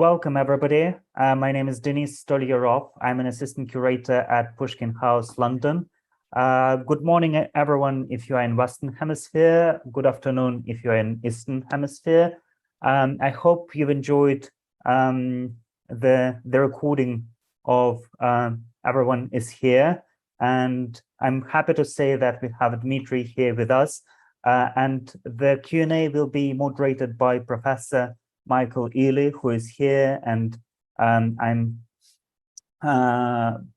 Welcome, everybody. My name is Denis Stolyarov. I'm an assistant curator at Pushkin House, London. Good morning, everyone, if you are in Western Hemisphere. Good afternoon, if you are in Eastern Hemisphere. I hope you've enjoyed the recording of Everyone is Here. And I'm happy to say that we have Dmitry here with us. And the Q&A will be moderated by Professor Michael Earley, who is here, and I'm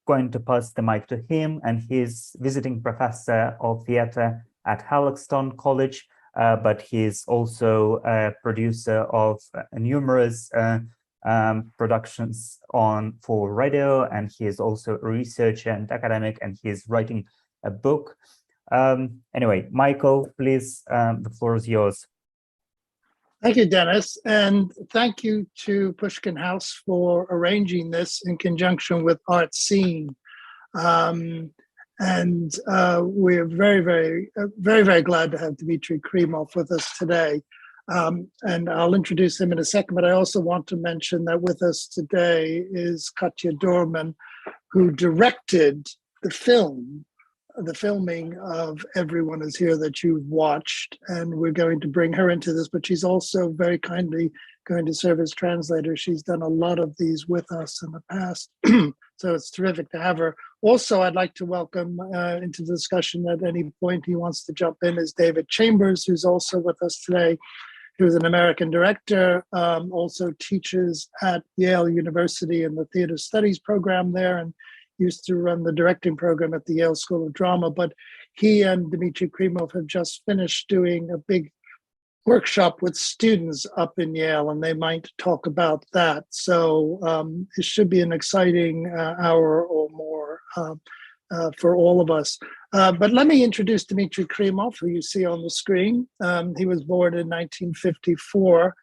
going to pass the mic to him, and he's visiting professor of theater at Halloxton College, but he's also a producer of numerous productions for radio, and he is also a researcher and academic, and he is writing a book. Anyway, Michael, please, the floor is yours. Thank you, Dennis, and thank you to Pushkin House for arranging this in conjunction with Art Scene. We're very glad to have Dmitry Krymov with us today. And I'll introduce him in a second, but I also want to mention that with us today is Katya Dorman, who directed the filming of Everyone is Here that you've watched, and we're going to bring her into this, but she's also very kindly going to serve as translator. She's done a lot of these with us in the past, so it's terrific to have her. Also, I'd like to welcome into the discussion at any point he wants to jump in is David Chambers, who's also with us today, who's an American director, also teaches at Yale University in the Theater Studies program there, and used to run the directing program at the Yale School of Drama, but he and Dmitry Krymov have just finished doing a big workshop with students up in Yale, and they might talk about that. So it should be an exciting hour or more for all of us. But let me introduce Dmitry Krymov, who you see on the screen. He was born in 1954.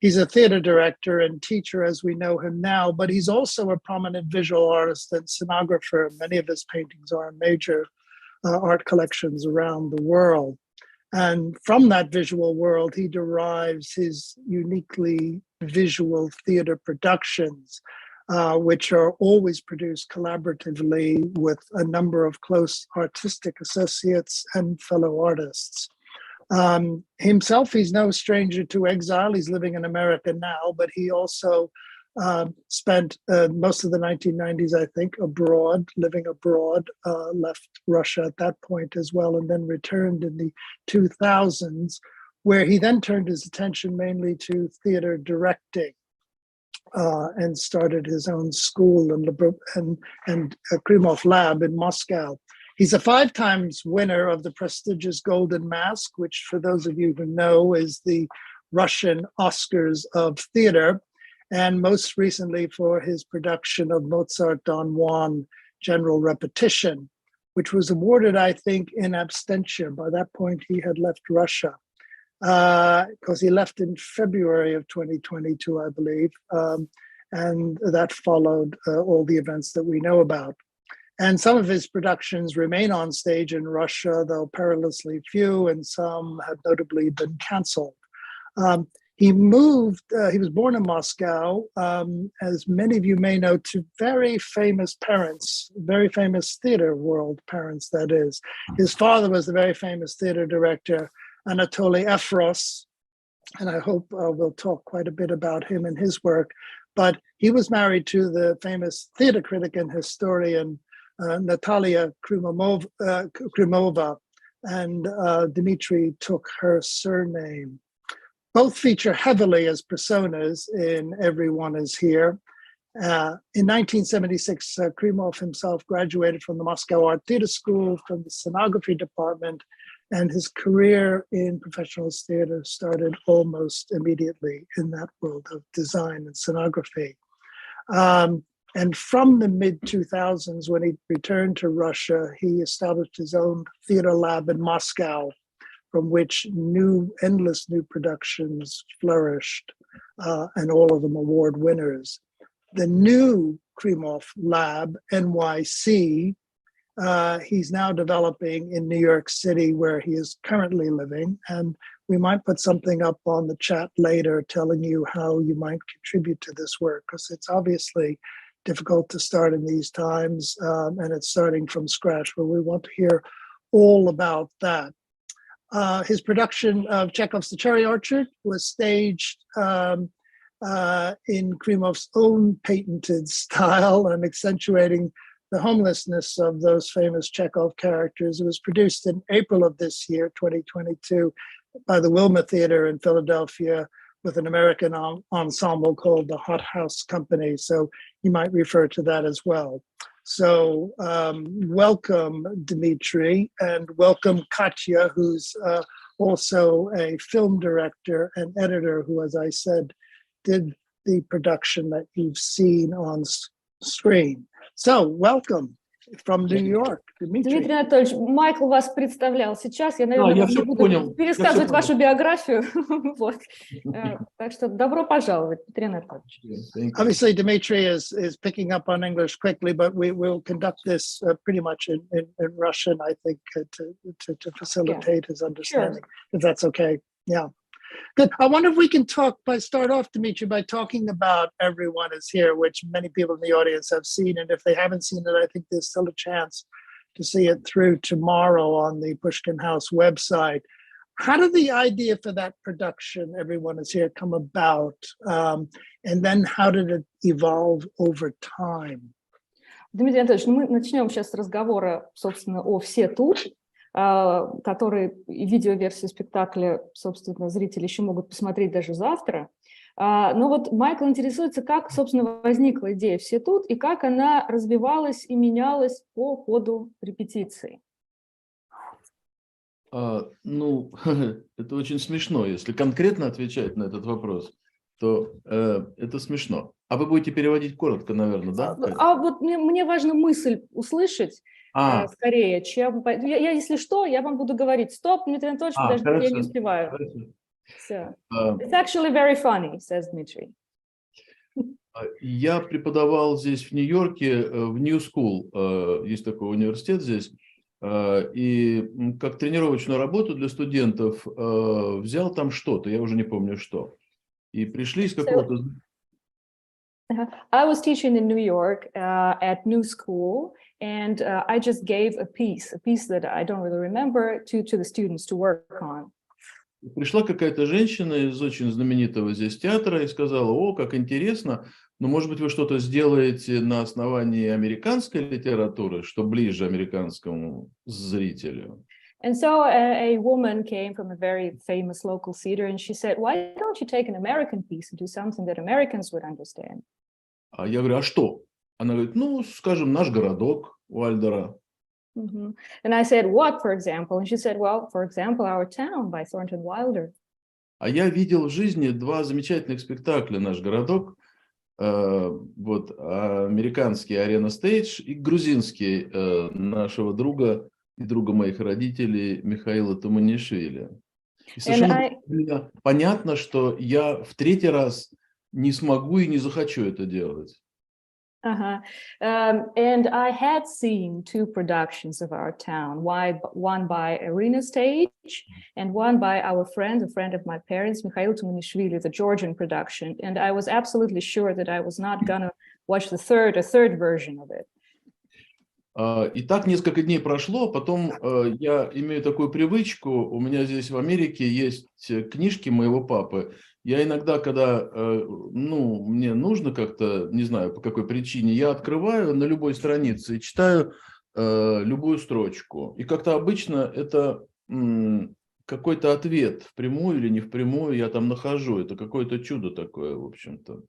He's a theater director and teacher as we know him now, but he's also a prominent visual artist and scenographer. Many of his paintings are in major art collections around the world. And from that visual world, he derives his uniquely visual theater productions, which are always produced collaboratively with a number of close artistic associates and fellow artists. Himself, he's no stranger to exile. He's living in America now, but he also spent most of the 1990s, I think, abroad, living abroad, left Russia at that point as well, and then returned in the 2000s, where he then turned his attention mainly to theater directing and started his own school and Krymov Lab in Moscow. He's a 5 times winner of the prestigious Golden Mask, which for those of you who know is the Russian Oscars of theater, and most recently for his production of Mozart Don Juan General Repetition, which was awarded, I think, in absentia. By that point, he had left Russia because he left in February of 2022, I believe, and that followed all the events that we know about. And some of his productions remain on stage in Russia, though perilously few, and some have notably been canceled. He was born in Moscow, as many of you may know, to very famous parents, very famous theater world parents, that is. His father was the very famous theater director, Anatoly Efros, and I hope we'll talk quite a bit about him and his work. But he was married to the famous theater critic and historian, Natalia Krymova, and Dmitry took her surname. Both feature heavily as personas in Everyone is Here. In 1976, Krymov himself graduated from the Moscow Art Theater School from the scenography department, and his career in professional theater started almost immediately in that world of design and scenography. And from the mid-2000s, when he returned to Russia, he established his own theater lab in Moscow, from which endless new productions flourished, and all of them award winners. The new Krymov Lab NYC he's now developing in New York City, where he is currently living. And we might put something up on the chat later telling you how you might contribute to this work, because it's obviously difficult to start in these times, and it's starting from scratch, but we want to hear all about that. His production of Chekhov's The Cherry Orchard was staged in Krymov's own patented style and accentuating the homelessness of those famous Chekhov characters. It was produced in April of this year, 2022, by the Wilma Theater in Philadelphia with an American ensemble called the Hot House Company. So you might refer to that as well. So welcome, Dmitry, and welcome Katya, who's also a film director and editor who, as I said, did the production that you've seen on screen. So welcome from New York, Dmitry. Дмитрий Анатольевич, Майкл вас представлял сейчас. Я, наверное, не буду пересказывать вашу биографию. Вот. Так что добро пожаловать, Дмитрий Анатольевич. Obviously, Dmitry is picking up on English quickly, but we will conduct this pretty much in Russian, I think, to facilitate his understanding, if that's okay. Yeah. Good. I wonder if we can start off, Dmitry, by talking about Everyone Is Here, which many people in the audience have seen. And if they haven't seen it, I think there's still a chance to see it through tomorrow on the Pushkin House website. How did the idea for that production, Everyone Is Here, come about? And then how did it evolve over time? Дмитрий Анатольевич, мы начнем сейчас с разговора, собственно, о «Все тут», который видеоверсию спектакля, собственно, зрители еще могут посмотреть даже завтра. Но вот Майкл интересуется, как, собственно, возникла идея «Все тут» и как она развивалась и менялась по ходу репетиции. Ну, это очень смешно. Если конкретно отвечать на этот вопрос, то это смешно. А вы будете переводить коротко, наверное, да? А вот мне важно мысль услышать скорее, чем... Я, если что, я вам буду говорить: стоп, Дмитрий Анатольевич, подождите, я не успеваю. Все. It's actually very funny, says Dmitry. Я преподавал здесь, в Нью-Йорке, в New School. Есть такой университет здесь. И как тренировочную работу для студентов взял там что-то, я уже не помню что. И пришли из какого-то... I was teaching in New York at New School, and I just gave a piece that I don't really remember, to the students to work on. Пришла какая-то женщина из очень знаменитого здесь театра и сказала: о, как интересно, но, может быть, вы что-то сделаете на основании американской литературы, что ближе американскому зрителю. And so a woman came from a very famous local theater, and she said, why don't you take an American piece and do something that Americans would understand? А я говорю: а что? Она говорит: ну, скажем, наш городок Уайлдера. And I said, what, for example? And she said, well, for example, Our Town by Thornton Wilder. А я видел в жизни два замечательных спектакля «Наш городок». Вот американский «Арена Стейдж» и грузинский нашего друга и друга моих родителей Михаила Туманишвили. И совершенно понятно, что я в третий раз не смогу и не захочу это делать. And I had seen two productions of Our Town, one by Arena Stage and one by our friend, a friend of my parents, Mikhail Tumanishvili, the Georgian production. And I was absolutely sure that I was not going to watch a third version of it. И так несколько дней прошло, потом я имею такую привычку, у меня здесь в Америке есть книжки моего папы. Я иногда, когда мне нужно как-то, не знаю по какой причине, я открываю на любой странице и читаю любую строчку. И как-то обычно это какой-то ответ, впрямую или не впрямую, я там нахожу. Это какое-то чудо такое, в общем-то.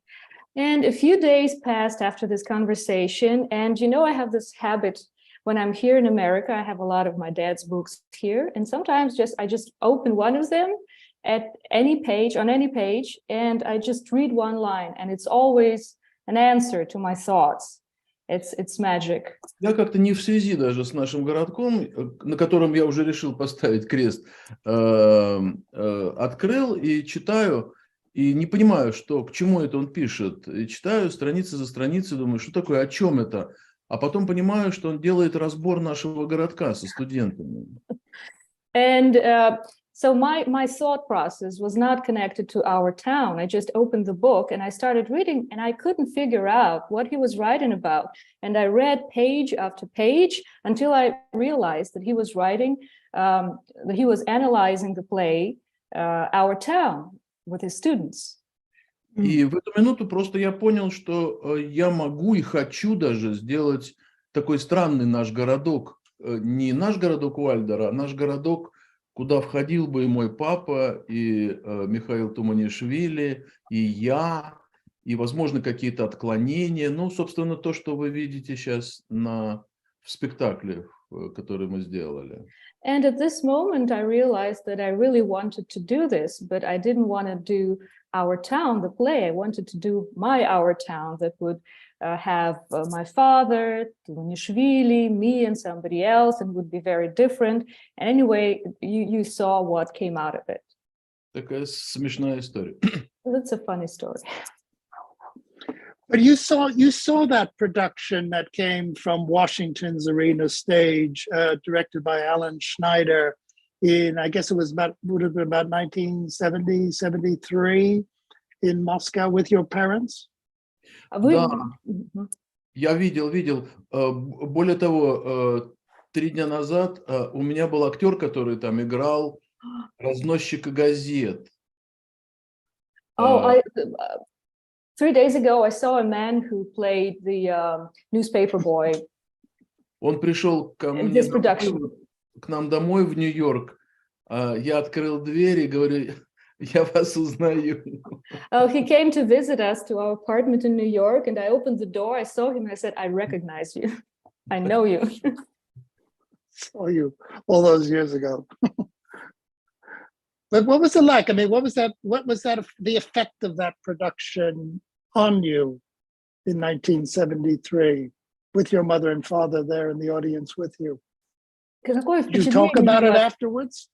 And a few days passed after this conversation, and I have this habit when I'm here in America. I have a lot of my dad's books here, and sometimes I just open one of them at any page, on any page, and I just read one line, and it's always an answer to my thoughts. It's magic. Я как-то не в связи даже с нашим городком, на котором я уже решил поставить крест, открыл и читаю. И не понимаю, к чему это он пишет. И читаю страницы за страницей, думаю, что такое, о чем это? а потом понимаю, что он делает разбор нашего городка со студентами. And so my thought process was not connected to our town. I just opened the book and I started reading, and I couldn't figure out what he was writing about. And I read page after page until I realized that he was writing, that he was analyzing the play, Our Town, with his students. И в эту минуту просто я понял, что я могу и хочу даже сделать такой странный наш городок. Не наш городок Уальдера, а наш городок, куда входил бы и мой папа, и Михаил Туманишвили, и я, и, возможно, какие-то отклонения. Ну, собственно, то, что вы видите сейчас в спектакле, который мы сделали. And at this moment, I realized that I really wanted to do this, but I didn't want to do Our Town, the play. I wanted to do my Our Town that would have my father, Tumanishvili, me, and somebody else, and would be very different. And anyway, you saw what came out of it. Такая смешная история. That's a funny story. But you saw that production that came from Washington's Arena Stage, directed by Alan Schneider, in, I guess it would have been about 1970, 73 in Moscow with your parents? Да, я видел. Более того, 3 дня назад у меня был актер, который там играл разносчика газет. 3 days ago, I saw a man who played the newspaper boy. Он пришел ко мне к нам домой в Нью-Йорк. Я открыл дверь и говорю, я вас узнаю. He came to visit us to our apartment in New York, and I opened the door. I saw him. I said, I recognize you. I know you. Saw you all those years ago. But what was it like? I mean, what was that? The effect of that production on you in 1973, with your mother and father there in the audience with you? Did you talk about it afterwards?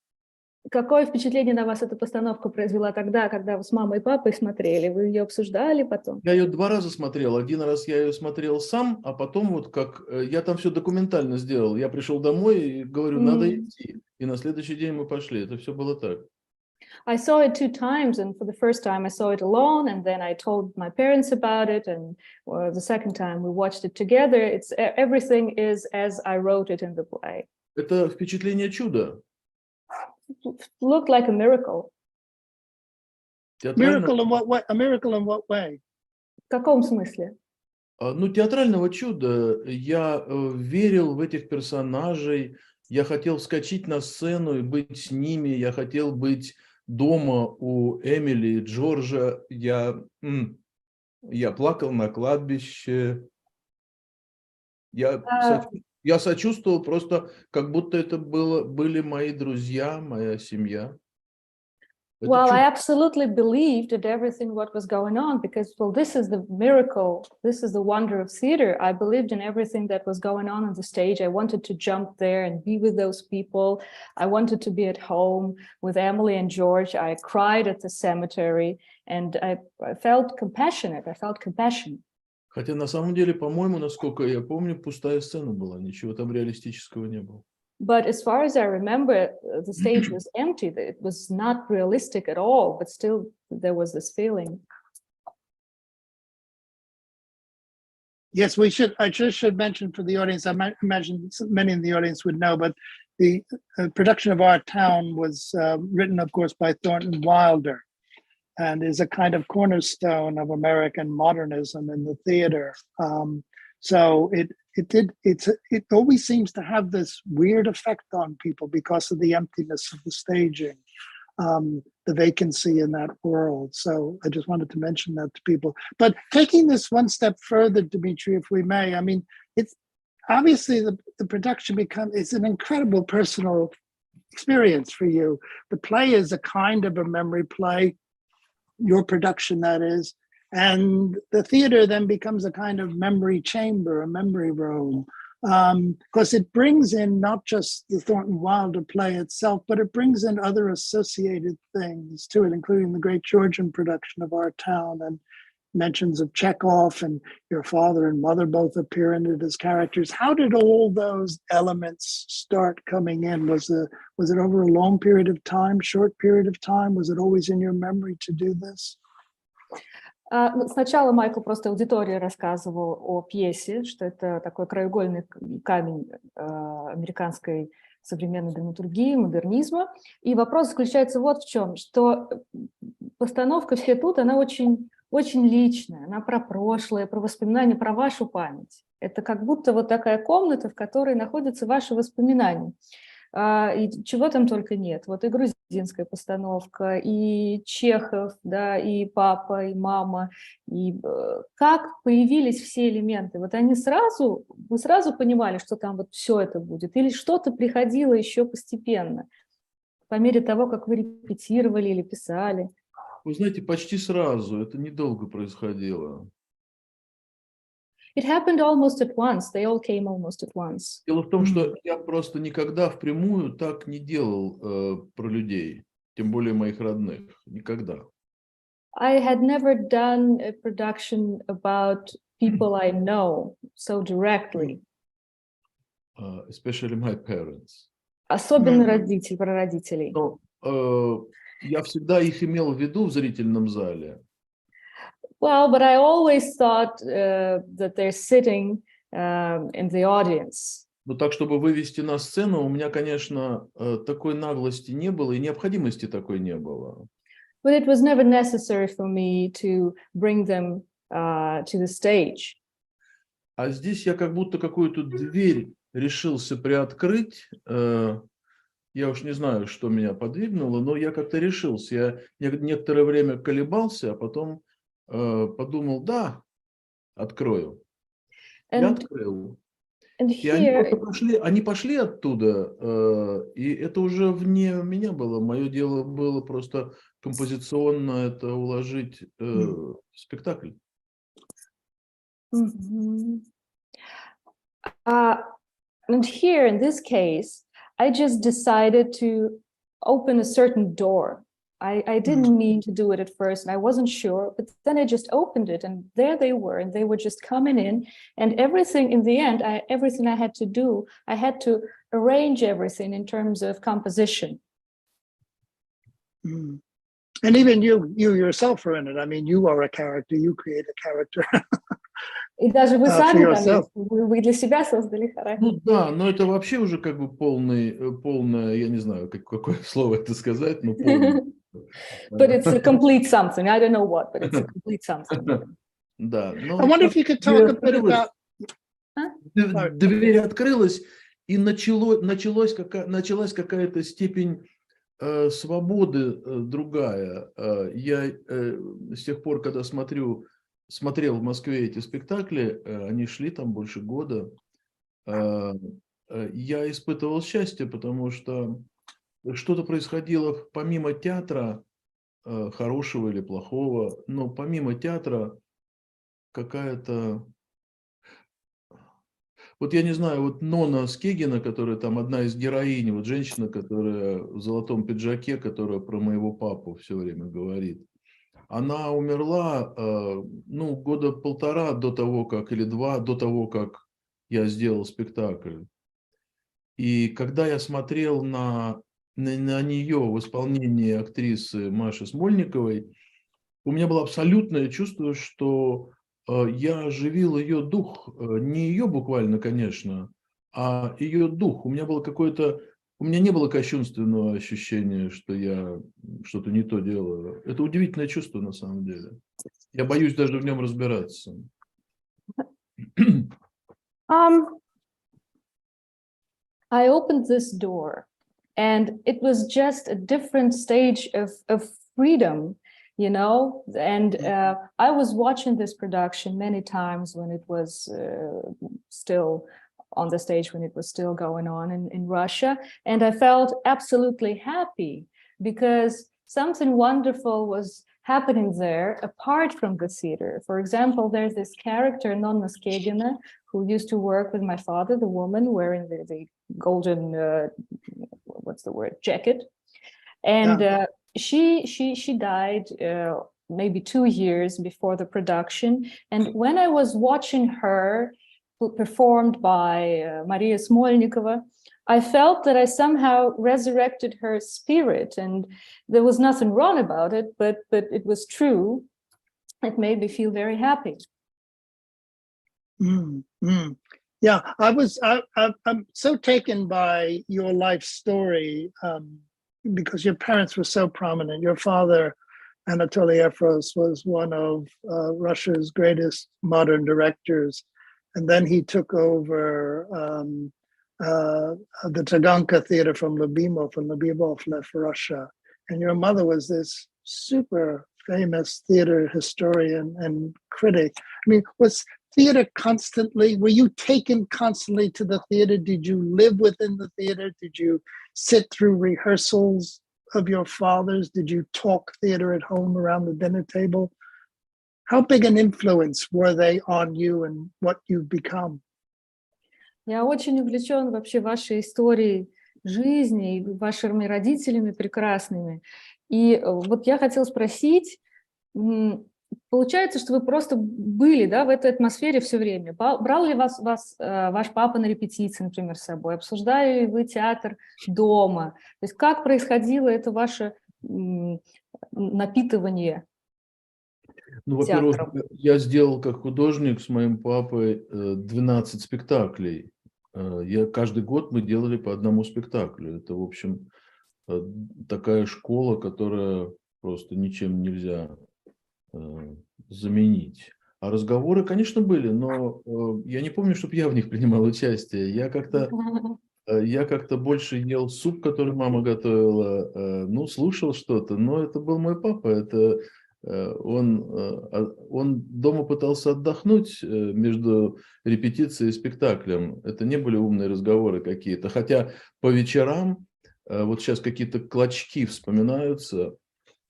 Какое впечатление на вас эта постановка произвела тогда, когда вы с мамой и папой смотрели? Вы ее обсуждали потом? Я ее 2 раза смотрел. 1 раз я ее смотрел сам, а потом вот как я там все документально сделал. Я пришел домой и говорю, надо идти. И на следующий день мы пошли. Это все было так. I saw it 2 times, and for the first time I saw it alone, and then I told my parents about it, and the second time we watched it together. Everything is as I wrote it in the play. Это впечатление чуда. Looked like a miracle. Miracle in what way? A miracle in what way? В каком смысле? Ну, театрального чуда. Я верил в этих персонажей. Я хотел вскочить на сцену и быть с ними. Я хотел быть дома у Эмили, Джорджа. Я плакал на кладбище. Я сочувствовал просто, как будто это были мои друзья, моя семья. Well, I absolutely believed in everything what was going on because, well, this is the miracle. This is the wonder of theater. I believed in everything that was going on the stage. I wanted to jump there and be with those people. I wanted to be at home with Emily and George. I cried at the cemetery, and I felt compassionate. I felt compassion. Хотя на самом деле, по-моему, насколько я помню, пустая сцена была. Ничего там реалистического не было. But as far as I remember, the stage was empty. It was not realistic at all, but still there was this feeling. Yes, I just should mention for the audience, I imagine many in the audience would know, but the production of Our Town was written, of course, by Thornton Wilder, and is a kind of cornerstone of American modernism in the theater. So it always seems to have this weird effect on people because of the emptiness of the staging, the vacancy in that world. So I just wanted to mention that to people. But taking this one step further, Dmitry, if we may, I mean, it's obviously the production it's an incredible personal experience for you. The play is a kind of a memory play, your production, that is. And the theater then becomes a kind of memory chamber, a memory room, because it brings in not just the Thornton Wilder play itself, but it brings in other associated things to it, including the great Georgian production of Our Town and mentions of Chekhov, and your father and mother both appear in it as characters. How did all those elements start coming in? Was it over a long period of time, short period of time? Was it always in your memory to do this? Сначала Майкл просто аудитории рассказывал о пьесе, что это такой краеугольный камень американской современной драматургии, модернизма. И вопрос заключается вот в чем, что постановка «Все тут», она очень, очень личная, она про прошлое, про воспоминания, про вашу память. Это как будто вот такая комната, в которой находятся ваши воспоминания. И чего там только нет. Вот и грузинская постановка, и Чехов, да, и папа, и мама, и как появились все элементы. Вот они вы сразу понимали, что там вот все это будет, или что-то приходило еще постепенно, по мере того, как вы репетировали или писали? Вы знаете, почти сразу, это недолго происходило. It happened almost at once. They all came almost at once. Дело в том, что я просто никогда впрямую так не делал про людей, тем более моих родных, никогда. I had never done a production about people I know so directly. Especially my parents. Особенно про родителей. Но я всегда их имел в виду в зрительном зале. Well, but I always thought that they're sitting in the audience. Ну, так, чтобы вывести на сцену, у меня, конечно, такой наглости не было, и необходимости такой не было. But it was never necessary for me to bring them to the stage. А здесь я как будто какую-то дверь решился приоткрыть. Я уж не знаю, что меня подвигнуло, но я как-то решился. Я некоторое время колебался, а потом подумал, да, открою. Я открыл. И они пошли оттуда, и это уже вне меня было. Мое дело было просто композиционно это уложить в спектакль. And here, in this case, I just decided to open a certain door. I didn't mean to do it at first, and I wasn't sure, but then I just opened it, and there they were, and they were just coming in, and everything in the end, everything I had to do, I had to arrange everything in terms of composition. And even you yourself are in it. I mean, you are a character, you create a character. И даже вы сами там, вы для себя создали характер. Ну да, но это вообще уже как бы полное, я не знаю, какое слово это сказать, но полное. But it's a complete something. I don't know what, but it's a complete something. Да. I wonder if you could talk a bit about... Дверь открылась, и началась какая-то степень свободы другая. Я с тех пор, когда смотрел в Москве эти спектакли, они шли там больше года, я испытывал счастье, потому что что-то происходило помимо театра, хорошего или плохого, но помимо театра какая-то... Вот я не знаю, вот Нона Скегина, которая там одна из героинь, вот женщина, которая в золотом пиджаке, которая про моего папу все время говорит, она умерла, ну, года полтора до того, как, или два до того, как я сделал спектакль. И когда я смотрел на нее в исполнении актрисы Маши Смольниковой, у меня было абсолютное чувство, что я оживил ее дух, не ее буквально, конечно, а ее дух. У меня не было кощунственного ощущения, что я что-то не то делаю. Это удивительное чувство на самом деле. Я боюсь даже в нем разбираться. I opened this door, and it was just a different stage of freedom, you know, and I was watching this production many times when it was still on the stage, when it was still going on in Russia, and I felt absolutely happy because something wonderful was happening there apart from the theater. For example, there's this character, Nonna Skegina, who used to work with my father, the woman wearing the golden, jacket. And she died maybe 2 years before the production. And when I was watching her performed by Maria Smolnikova, I felt that I somehow resurrected her spirit, and there was nothing wrong about it, but it was true. It made me feel very happy. Yeah, I'm so taken by your life story because your parents were so prominent. Your father, Anatoly Efros, was one of Russia's greatest modern directors, and then he took over the Taganka Theater from Lyubimov, and Lyubimov left Russia. And your mother was this super famous theater historian and critic. I mean, was theater constantly, were you taken constantly to the theater? Did you live within the theater? Did you sit through rehearsals of your father's? Did you talk theater at home around the dinner table? How big an influence were they on you and what you've become? Я очень увлечен вообще вашей историей жизни, вашими родителями прекрасными. И вот я хотела спросить, получается, что вы просто были, да, в этой атмосфере все время. Брал ли вас ваш папа на репетиции, например, с собой? Обсуждали ли вы театр дома? То есть как происходило это ваше напитывание? Ну, во-первых, я сделал как художник с моим папой 12 спектаклей. Каждый год мы делали по одному спектаклю. Это, в общем, такая школа, которая просто ничем нельзя заменить. А разговоры, конечно, были, но я не помню, чтобы я в них принимал участие. Я как-то больше ел суп, который мама готовила, ну, слушал что-то, но это был мой папа. Он дома пытался отдохнуть между репетицией и спектаклем. Это не были умные разговоры какие-то. Хотя по вечерам вот сейчас какие-то клочки вспоминаются.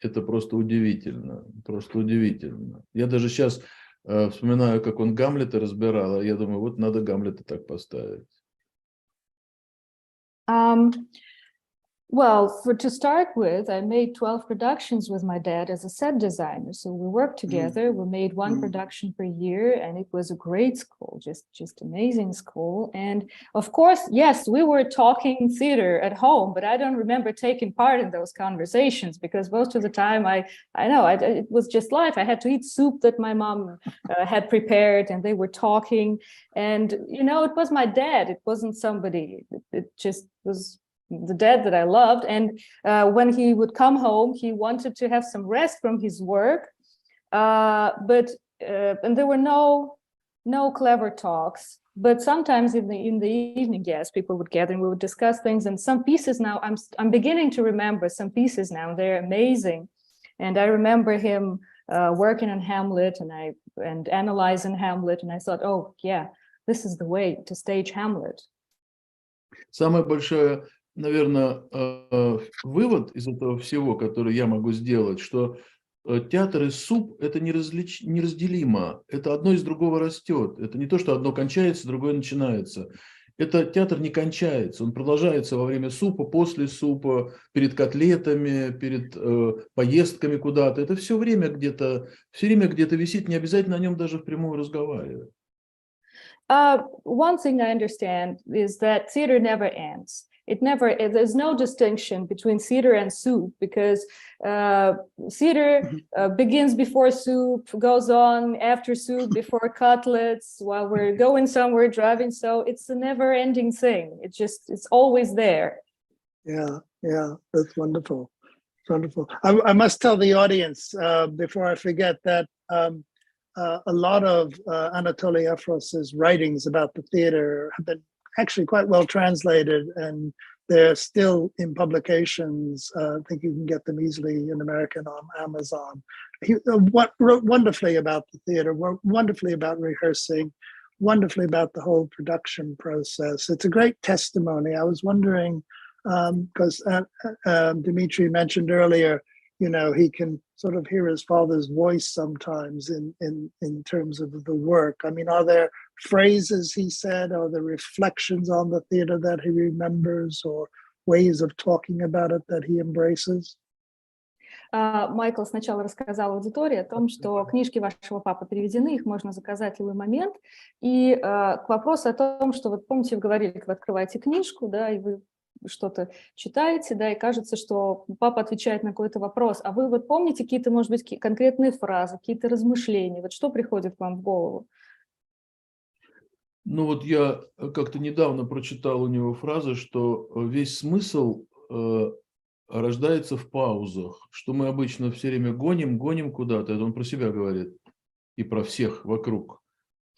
Это просто удивительно. Просто удивительно. Я даже сейчас вспоминаю, как он Гамлета разбирал, а я думаю, вот надо Гамлета так поставить. Well, to start with, I made 12 productions with my dad as a set designer. So we worked together. We made one production per year, and it was a great school, just amazing school. And of course, yes, we were talking theater at home, but I don't remember taking part in those conversations because most of the time it was just life. I had to eat soup that my mom had prepared, and they were talking. And, it was my dad. It wasn't somebody. It just was the dad that I loved. And when he would come home, he wanted to have some rest from his work. And there were no clever talks. But sometimes in the evening, yes, people would gather and we would discuss things. And some pieces now, I'm beginning to remember some pieces now. They're amazing. And I remember him working on Hamlet and analyzing Hamlet. And I thought, oh, yeah, this is the way to stage Hamlet. Самое большое, наверное, вывод из этого всего, который я могу сделать, что театр и суп – это неразделимо. Это одно из другого растет. Это не то, что одно кончается, другое начинается. Театр не кончается. Он продолжается во время супа, после супа, перед котлетами, перед поездками куда-то. Это все время где-то висит, не обязательно о нем даже впрямую разговаривать. One thing I understand is that theater never ends. There's no distinction between theater and soup because theater begins before soup, goes on after soup, before cutlets, while we're going somewhere, driving. So it's a never ending thing. It's always there. Yeah, that's wonderful. It's wonderful. I must tell the audience before I forget that a lot of Anatoly Efros's writings about the theater have been actually quite well translated, and they're still in publications. I think you can get them easily in American on Amazon. He wrote wonderfully about the theater, wonderfully about rehearsing, wonderfully about the whole production process. It's a great testimony. I was wondering, because Dmitry mentioned earlier, he can sort of hear his father's voice sometimes in terms of the work. I mean, are there phrases he said, or the reflections on the theater that he remembers, or ways of talking about it that he embraces? Майкл сначала рассказал аудитории о том, что книжки вашего папы переведены, их можно заказать в любой момент. И к вопросу о том, что вот помните, вы говорили, вы открываете книжку, да, и вы что-то читаете, да, и кажется, что папа отвечает на какой-то вопрос, а вы вот помните какие-то, может быть, конкретные фразы, какие-то размышления, вот что приходит вам в голову? Ну вот я как-то недавно прочитал у него фразу, что весь смысл рождается в паузах, что мы обычно все время гоним куда-то, это он про себя говорит, и про всех вокруг,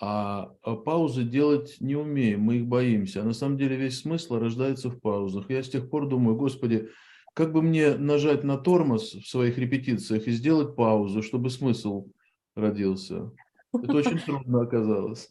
а паузы делать не умеем, мы их боимся, а на самом деле весь смысл рождается в паузах. Я с тех пор думаю, Господи, как бы мне нажать на тормоз в своих репетициях и сделать паузу, чтобы смысл родился. Это очень трудно оказалось.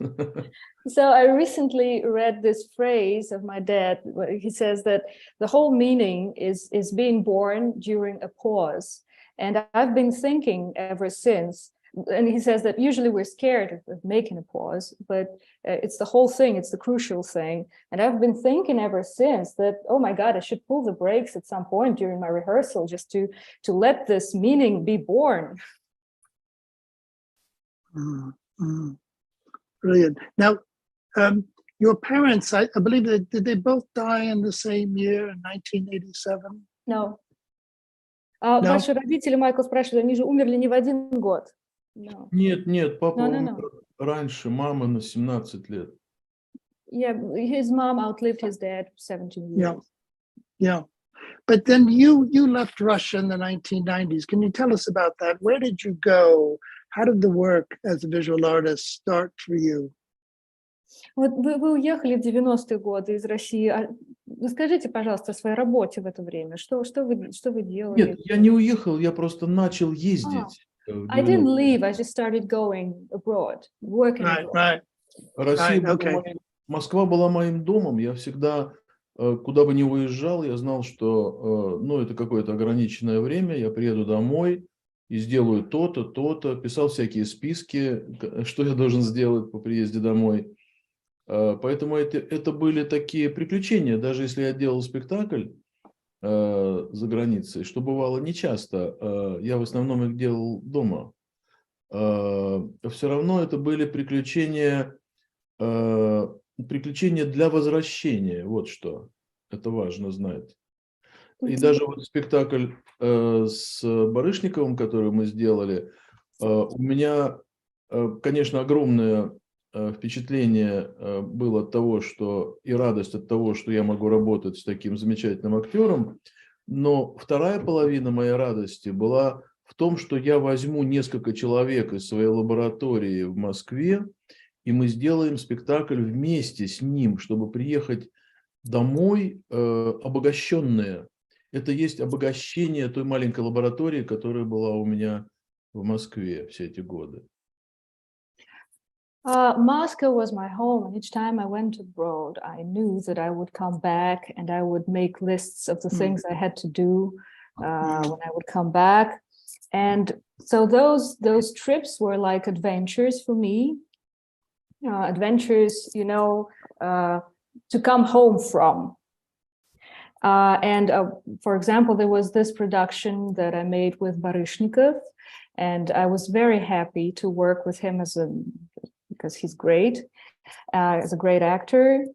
So I recently read this phrase of my dad. He says that the whole meaning is being born during a pause. And I've been thinking ever since, and he says that usually we're scared of making a pause, but it's the whole thing, it's the crucial thing. And I've been thinking ever since that, oh my God, I should pull the brakes at some point during my rehearsal just to let this meaning be born. Brilliant. Now, your parents, I believe, did they both die in the same year in 1987? No. No? Ваши родители, Майкл спрашивает, они же умерли не в один год. No. Нет, папа No. умер раньше, мама на 17 лет. Yeah, his mom outlived his dad 17 years. Yeah. But then you left Russia in the 1990s. Can you tell us about that? Where did you go? How did the work as a visual artist start for you? Вот вы уехали в 90-е годы из России. Расскажите, пожалуйста, о своей работе в это время. Что вы делали? Нет, я не уехал, я просто начал ездить. I didn't leave, I just started going abroad, working abroad. Right. Россия была Okay. Москва была моим домом. Я всегда, куда бы ни уезжал, я знал, что это какое-то ограниченное время, я приеду домой и сделаю то-то, то-то. Писал всякие списки, что я должен сделать по приезде домой. Поэтому это были такие приключения. Даже если я делал спектакль за границей, что бывало нечасто, я в основном их делал дома. Все равно это были приключения для возвращения. Вот что. Это важно знать. И даже вот спектакль с Барышниковым, который мы сделали, у меня, конечно, огромное впечатление было от того, что и радость от того, что я могу работать с таким замечательным актером, но вторая половина моей радости была в том, что я возьму несколько человек из своей лаборатории в Москве, и мы сделаем спектакль вместе с ним, чтобы приехать домой обогащенные. Это есть обогащение той маленькой лаборатории, которая была у меня в Москве все эти годы. Moscow was my home, and each time I went abroad, I knew that I would come back and I would make lists of the things I had to do when I would come back. And so those trips were like adventures for me, adventures, to come home from. And for example, there was this production that I made with Baryshnikov, and I was very happy to work with him because he's great, as a great actor,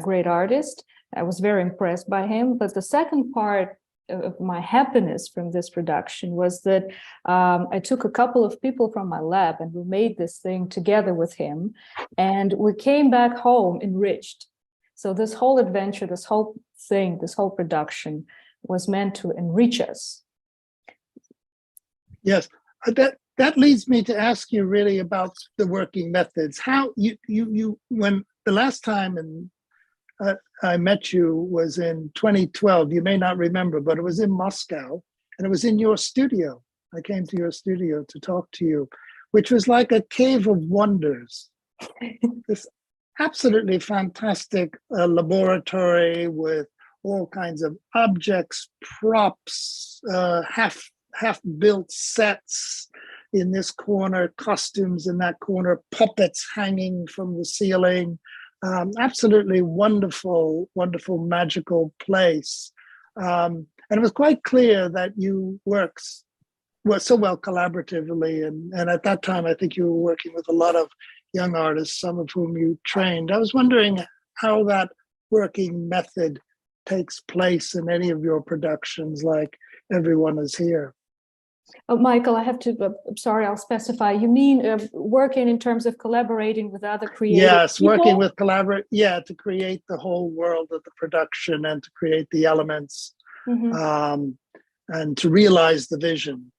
great artist. I was very impressed by him. But the second part of my happiness from this production was that I took a couple of people from my lab and we made this thing together with him, and we came back home enriched. So this whole adventure, this whole thing, this whole production was meant to enrich us. Yes, that leads me to ask you really about the working methods. How you when the last time I met you was in 2012. You may not remember, but it was in Moscow, and it was in your studio. I came to your studio to talk to you, which was like a cave of wonders. This absolutely fantastic laboratory with all kinds of objects, props, half-built sets in this corner, costumes in that corner, puppets hanging from the ceiling. Absolutely wonderful, magical place. And it was quite clear that you work so well collaboratively. And at that time, I think you were working with a lot of young artists, some of whom you trained. I was wondering how that working method takes place in any of your productions, like Everyone Is Here. Michael, I have to, sorry, I'll specify. You mean working in terms of collaborating with other creators? Yes, working with to create the whole world of the production and to create the elements and to realize the vision.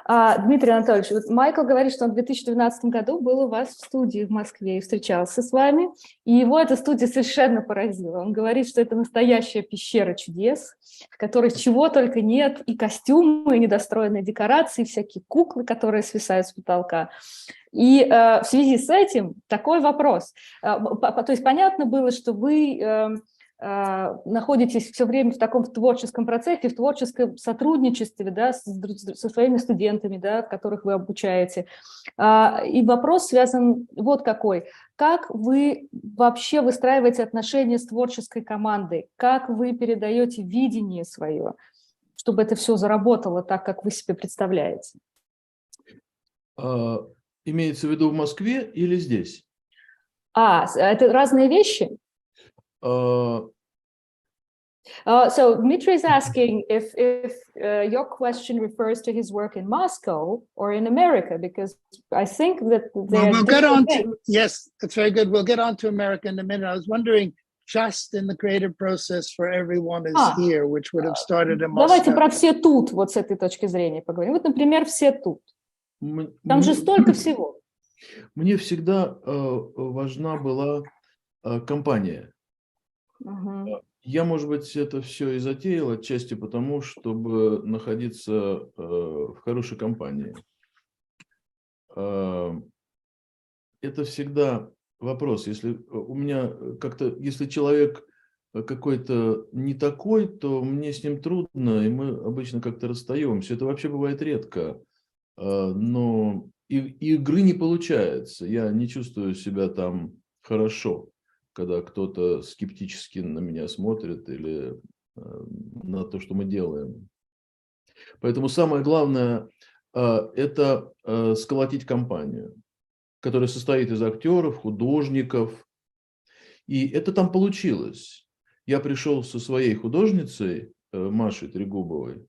Дмитрий Анатольевич, вот Майкл говорит, что он в 2012 году был у вас в студии в Москве и встречался с вами, и его эта студия совершенно поразила. Он говорит, что это настоящая пещера чудес, в которой чего только нет, и костюмы, и недостроенные декорации, и всякие куклы, которые свисают с потолка. И в связи с этим такой вопрос. То есть понятно было, что вы находитесь все время в таком творческом процессе, в творческом сотрудничестве, да, со своими студентами, да, которых вы обучаете. И вопрос связан вот какой. Как вы вообще выстраиваете отношения с творческой командой? Как вы передаете видение свое, чтобы это все заработало так, как вы себе представляете? Имеется в виду в Москве или здесь? Это разные вещи? Uh, So Dmitry is asking if your question refers to his work in Moscow or in America, because I think that we'll get on to, yes, that's very good. We'll get on to America in a minute. I was wondering, just in the creative process for Everyone Is Here, which would have started in Moscow. Давайте про «Все тут» вот с этой точки зрения поговорим. Вот, например, «Все тут». Там же столько всего. Мне всегда важна была компания. Я, может быть, это все и затеял отчасти потому, чтобы находиться в хорошей компании. Это всегда вопрос. Если у меня как-то, если человек какой-то не такой, то мне с ним трудно, и мы обычно как-то расстаемся. Это вообще бывает редко. Но игры не получается. Я не чувствую себя там хорошо, когда кто-то скептически на меня смотрит или на то, что мы делаем. Поэтому самое главное – это сколотить компанию, которая состоит из актеров, художников. И это там получилось. Я пришел со своей художницей, Машей Трегубовой,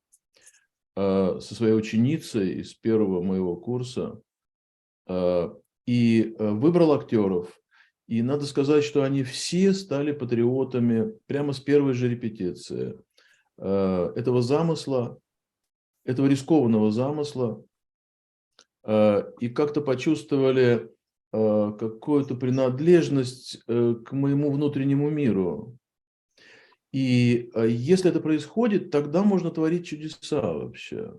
со своей ученицей из первого моего курса, и выбрал актеров. И надо сказать, что они все стали патриотами прямо с первой же репетиции этого замысла, этого рискованного замысла, и как-то почувствовали какую-то принадлежность к моему внутреннему миру. И если это происходит, тогда можно творить чудеса вообще.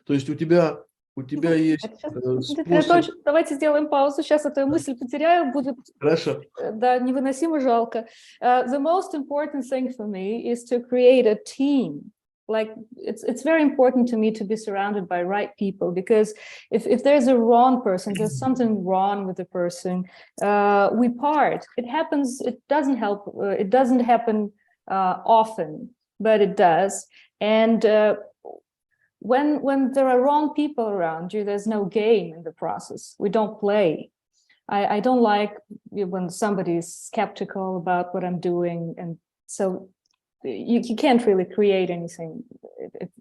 То есть у тебя есть способ... Давайте сделаем паузу. Сейчас эту мысль потеряю. Будет да, невыносимо жалко. The most important thing for me is to create a team. Like it's very important to me to be surrounded by right people, because if there's a wrong person, there's something wrong with the person. We part. It happens. It doesn't help. It doesn't happen often, but it does. And when there are wrong people around you, there's no game in the process. We don't play. I don't like when somebody's skeptical about what I'm doing, and so you can't really create anything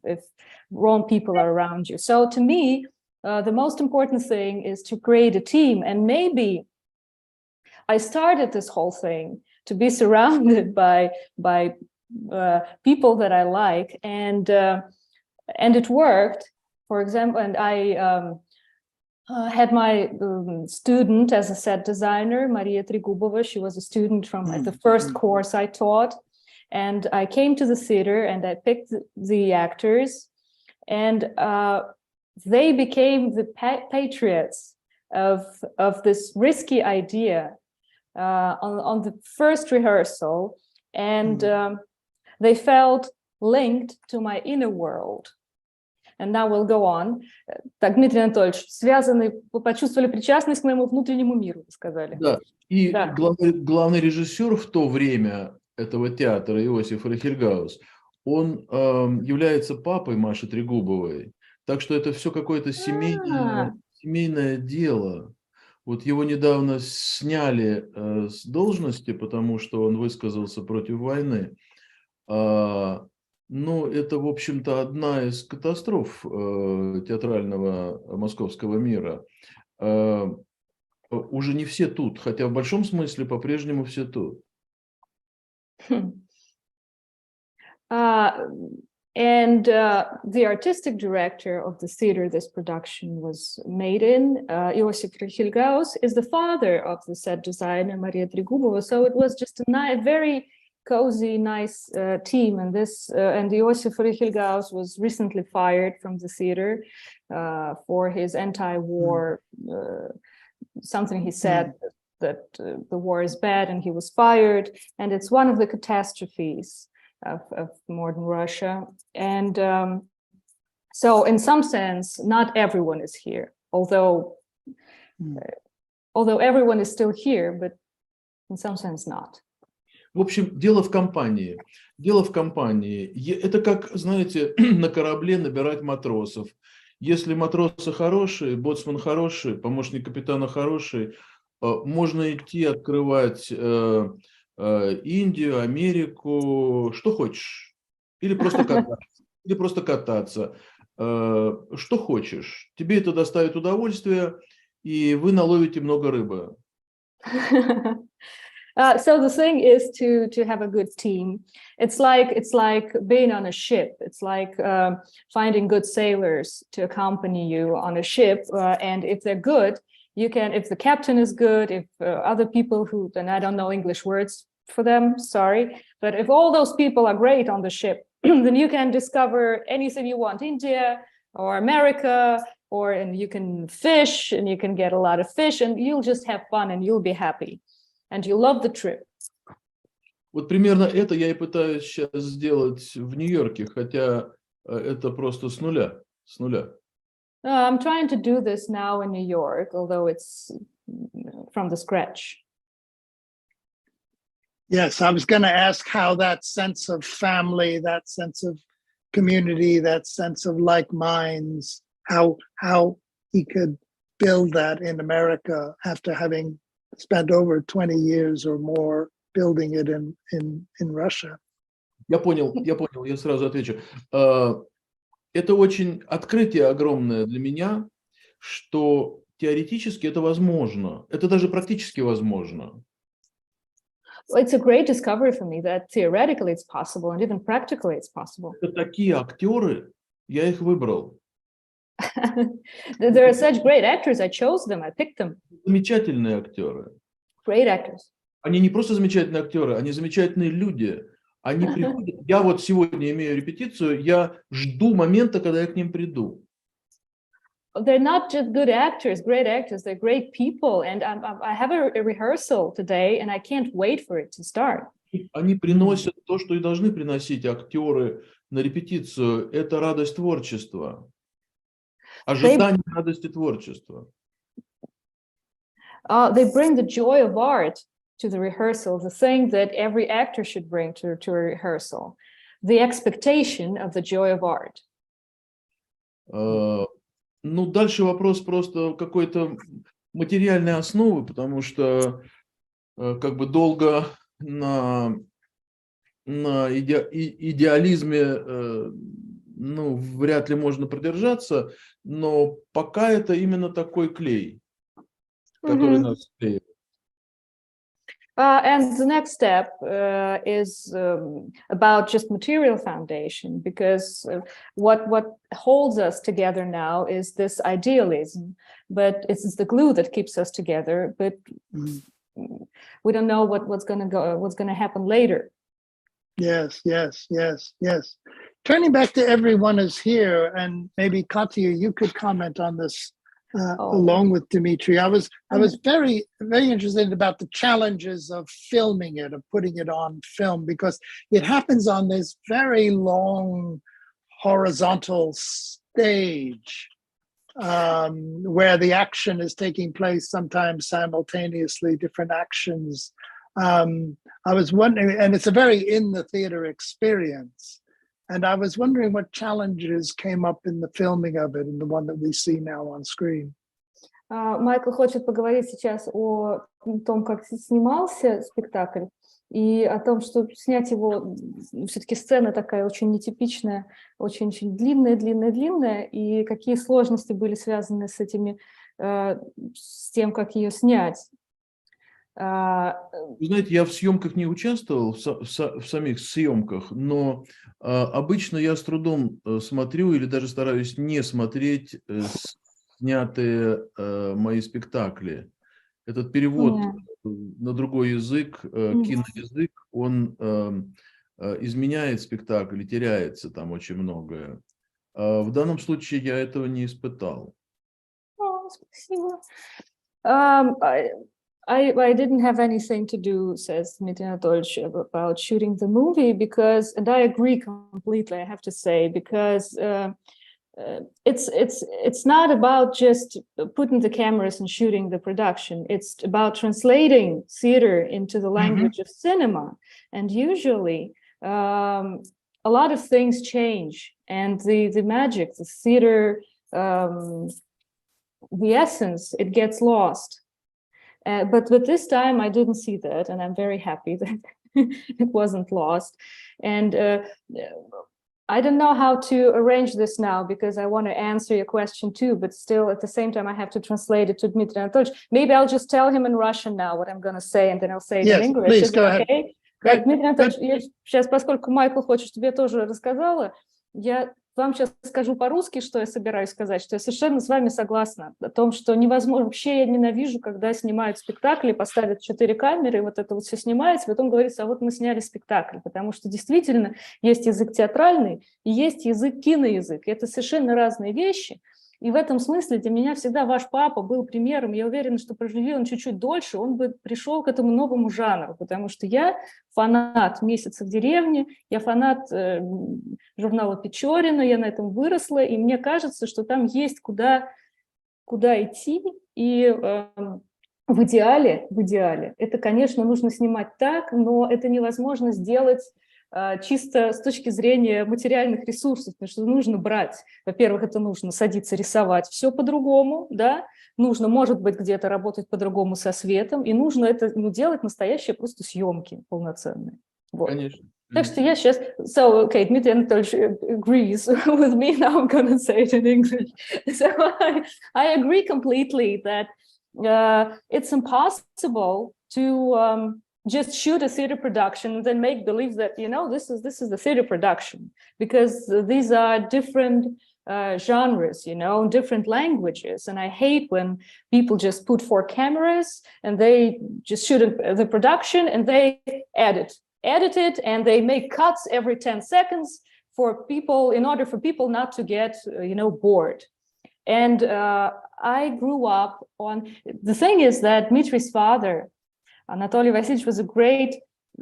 if wrong people are around you. So to me, the most important thing is to create a team. And maybe I started this whole thing to be surrounded by people that I like, and it worked. For example, and I had my student as a set designer, Maria Trigubova. She was a student from the first course I taught. And I came to the theater and I picked the actors, and they became the patriots of this risky idea on the first rehearsal. And they felt linked to my inner world. And now we'll go on. Так, Дмитрий Анатольевич, почувствовали причастность к моему внутреннему миру, вы сказали. Да, и главный режиссер в то время этого театра, Иосиф Рахельгаус, он является папой Маши Трегубовой. Так что это все какое-то семейное дело. Вот его недавно сняли с должности, потому что он высказался против войны. Ну, это, в общем-то, одна из катастроф театрального московского мира. Уже не все тут, хотя в большом смысле по-прежнему все тут. The artistic director of the theater this production was made in, Iosif Rychilgaus, is the father of the set designer Maria Trygubova. So it was just a very cozy, nice team. And Iosif Rychilgaus was recently fired from the theater for his anti-war, something he said that the war is bad, and he was fired. And it's one of the catastrophes of modern Russia. And so in some sense, not everyone is here, although everyone is still here, but in some sense not. В общем, дело в компании. Дело в компании. Это как, знаете, на корабле набирать матросов. Если матросы хорошие, боцман хороший, помощник капитана хороший, можно идти открывать Индию, Америку, что хочешь. Или просто кататься. Что хочешь. Тебе это доставит удовольствие, и вы наловите много рыбы. So the thing is to have a good team. It's like being on a ship. It's like finding good sailors to accompany you on a ship. And if they're good, you can, if the captain is good, if other people who, then I don't know English words for them, sorry. But if all those people are great on the ship, then you can discover anything you want, India or America, and you can fish and you can get a lot of fish and you'll just have fun and you'll be happy. And you love the trip. Вот примерно это я и пытаюсь сейчас сделать в Нью-Йорке, хотя это просто с нуля. I'm trying to do this now in New York, although it's from the scratch. Yes, I was going to ask how that sense of family, that sense of community, that sense of like minds, how he could build that in America after having spent over 20 years or more building it in Russia. Я понял, я сразу отвечу. Это очень открытие огромное для меня, что теоретически это возможно. Это даже практически возможно. It's a great discovery for me that theoretically it's possible and even practically it's possible. Это такие актеры, я их выбрал. There are such great actors. I chose them. I picked them. Замечательные актеры. Great actors. Они не просто замечательные актеры, они замечательные люди. Они приходят. Я вот сегодня имею репетицию, я жду момента, когда я к ним приду. They're not just good actors, great actors. They're great people. And I have a rehearsal today, and I can't wait for it to start. Они приносят то, что и должны приносить актеры на репетицию. Это радость творчества. Ожидание радости творчества. They bring the joy of art to the rehearsal, the thing that every actor should bring to a rehearsal, the expectation of the joy of art. Ну, дальше вопрос просто какой-то материальной основы, потому что как бы долго на идеализме ну, вряд ли можно продержаться, но пока это именно такой клей, который нас клеит. And the next step is about just material foundation, because what holds us together now is this idealism, but it's the glue that keeps us together. But we don't know what's going to happen later. Yes. Turning back to everyone who's here, and maybe Katya, you could comment on this. Along with Dmitry, I was very, very interested about the challenges of filming it, of putting it on film, because it happens on this very long horizontal stage where the action is taking place sometimes simultaneously, different actions. I was wondering, and it's a very in the theater experience. And I was wondering what challenges came up in the filming of it and the one that we see now on screen. Майкл хочет поговорить сейчас о том, как снимался спектакль, и о том, что снять его, все-таки сцена такая очень нетипичная, очень-очень длинная, и какие сложности были связаны с этими, с тем, как ее снять. Вы знаете, я в съемках не участвовал, в самих съемках, но обычно я с трудом смотрю или даже стараюсь не смотреть снятые мои спектакли. Этот перевод на другой язык, киноязык, он изменяет спектакль, теряется там очень многое. В данном случае я этого не испытал. Спасибо. I didn't have anything to do, says Dmitry Anatolyevich, about shooting the movie because, and I agree completely, I have to say, because it's not about just putting the cameras and shooting the production. It's about translating theater into the language of cinema. And usually a lot of things change, and the magic, the theater, the essence, it gets lost. But this time I didn't see that, and I'm very happy that it wasn't lost. And I don't know how to arrange this now because I want to answer your question too, but still at the same time I have to translate it to Dmitry Anatolyevich. Maybe I'll just tell him in Russian now what I'm going to say, and then I'll say it in English. Please, Is go it okay? ahead. Дмитрий Анатольевич, я сейчас, поскольку Майкл хочет, чтобы я тоже рассказала, я вам сейчас скажу по-русски, что я собираюсь сказать, что я совершенно с вами согласна о том, что невозможно, вообще я ненавижу, когда снимают спектакли, поставят 4 камеры, и вот это вот все снимается, потом говорится, а вот мы сняли спектакль, потому что действительно есть язык театральный и есть язык киноязык, и это совершенно разные вещи. И в этом смысле для меня всегда ваш папа был примером. Я уверена, что проживи он чуть-чуть дольше, он бы пришел к этому новому жанру, потому что я фанат «Месяца в деревне», я фанат журнала Печорина, я на этом выросла, и мне кажется, что там есть куда идти, и в идеале, это, конечно, нужно снимать так, но это невозможно сделать чисто с точки зрения материальных ресурсов, потому что нужно брать, во-первых, это нужно садиться рисовать все по-другому, да, нужно, может быть, где-то работать по-другому со светом, и нужно это делать настоящие просто съемки полноценные. Вот. Конечно. Так что я сейчас... So, okay, Dmitry Anatolyevich agrees with me, now I'm going to say it in English. So I agree completely that it's impossible to just shoot a theater production and then make believe that, you know, this is the theater production, because these are different genres, you know, different languages. And I hate when people just put 4 cameras and they just shoot the production and they edit it, and they make cuts every 10 seconds for people, in order for people not to get, you know, bored. And I grew up on, the thing is that Dmitry's father, Anatoly Vasilyevich, was a great,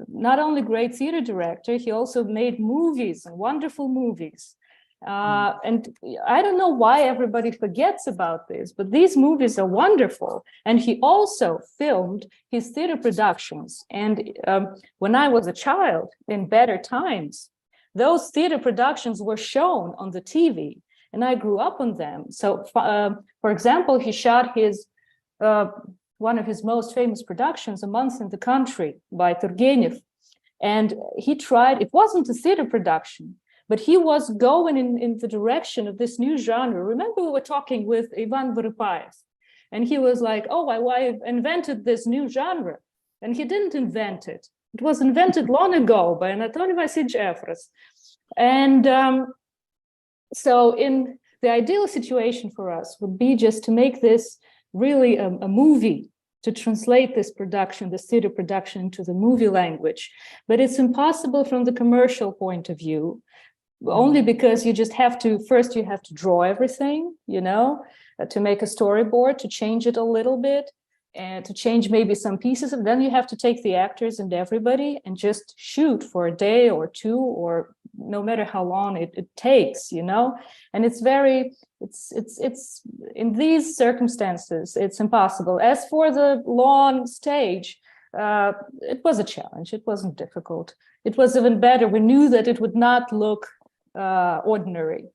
not only great theater director, he also made movies, and wonderful movies. And I don't know why everybody forgets about this, but these movies are wonderful. And he also filmed his theater productions. And when I was a child, in better times, those theater productions were shown on the TV, and I grew up on them. So, for example, he shot his one of his most famous productions, A Month in the Country by Turgenev. And he tried, it wasn't a theater production, but he was going in the direction of this new genre. Remember, we were talking with Ivan Vorypaev, and he was like, oh, I invented this new genre. And he didn't invent it. It was invented long ago by Anatoly Efros. And so in the ideal situation for us would be just to make this really a movie, to translate this production, this theater production, into the movie language. But it's impossible from the commercial point of view, only because you just have to, first you have to draw everything, you know, to make a storyboard, to change it a little bit, and to change maybe some pieces. And then you have to take the actors and everybody and just shoot for a day or 2, or no matter how long it takes, you know. And it's in these circumstances, it's impossible. As for the long stage, it was a challenge. It wasn't difficult. It was even better. We knew that it would not look ordinary.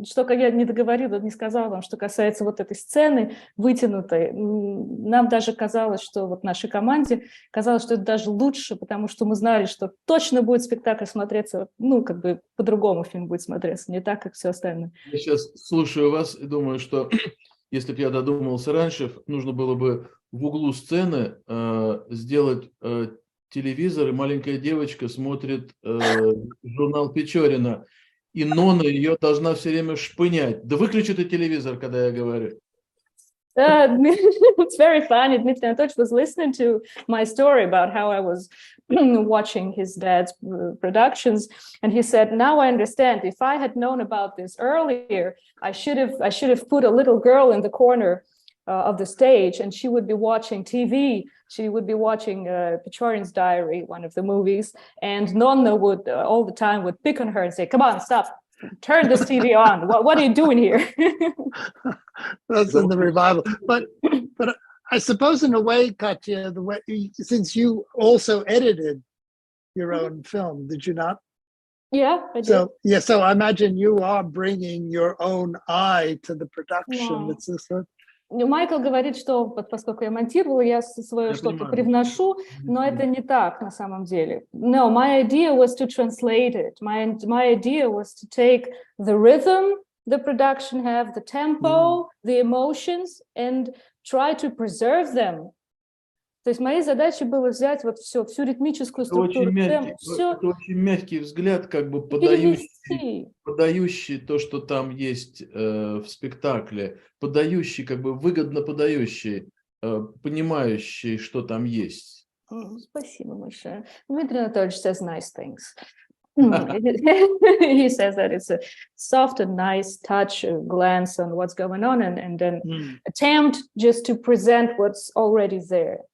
Что я не договорила, не сказала вам, что касается вот этой сцены вытянутой, нам даже казалось, что вот нашей команде казалось, что это даже лучше, потому что мы знали, что точно будет спектакль смотреться, ну, как бы по-другому фильм будет смотреться, не так, как все остальное. Я сейчас слушаю вас и думаю, что если бы я додумался раньше, нужно было бы в углу сцены сделать телевизор, и маленькая девочка смотрит журнал Печорина, и Нона ее должна все время шпынять. Да выключи ты телевизор, когда я говорю. It's very funny. Dmitry Anatolyevich was listening to my story about how I was watching his dad's productions, and he said, "Now I understand. If I had known about this earlier, I should have put a little girl in the corner of the stage, and she would be watching TV. She would be watching Pechorin's Diary, one of the movies, and Nonna would all the time would pick on her and say, 'Come on, stop. Turn this TV on. What are you doing here?'" That's in the revival. But I suppose in a way, Katya, the way, since you also edited your own film, did you not? Yeah, I did. So I imagine you are bringing your own eye to the production. Yeah. It's this. Майкл говорит, что поскольку я монтировала, я свое что-то привношу, но это не так на самом деле. No, my idea was to translate it. My idea was to take the rhythm the production have, the tempo, the emotions, and try to preserve them. То есть моей задачей было взять вот всю ритмическую структуру. Это очень мягкий взгляд, как бы подающий то, что там есть в спектакле, подающий, как бы выгодно подающий, понимающий, что там есть. Спасибо большое. Дмитрий Анатольевич says nice things. He says that it's a soft and nice touch, a glance on what's going on, and then attempt just to present what's already there.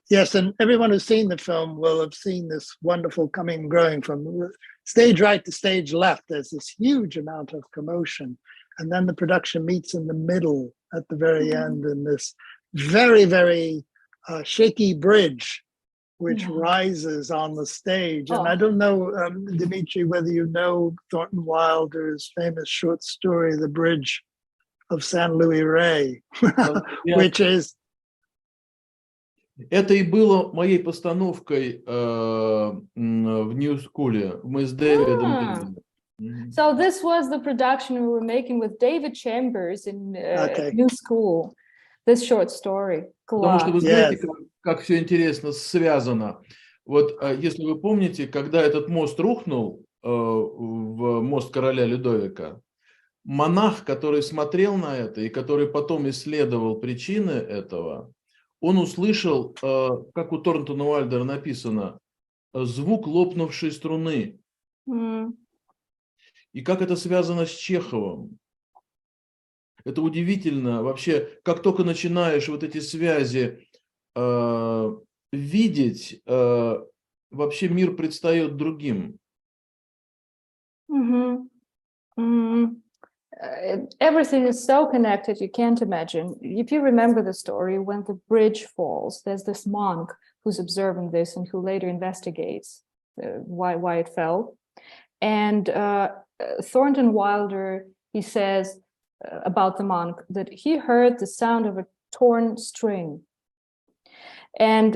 Yes, and everyone who's seen the film will have seen this wonderful coming and growing from stage right to stage left. There's this huge amount of commotion. And then the production meets in the middle at the very end in this very, very shaky bridge, which rises on the stage. And I don't know, Dmitry, whether you know Thornton Wilder's famous short story, The Bridge of San Luis Rey, which is... Это и было моей постановкой в Нью-Скуле. Мы с Дэвидом. So this was the production we were making with David Chambers in New School. This short story. Потому что вы знаете, как все интересно связано. Вот если вы помните, когда этот мост рухнул, в мост короля Людовика, монах, который смотрел на это и который потом исследовал причины этого, он услышал, как у Торнтона Уайлдера написано, звук лопнувшей струны. И как это связано с Чеховым. Это удивительно. Вообще, как только начинаешь вот эти связи видеть, вообще мир предстает другим. Everything is so connected, you can't imagine. If you remember the story, when the bridge falls, there's this monk who's observing this and who later investigates why it fell. And Thornton Wilder, he says about the monk that he heard the sound of a torn string. And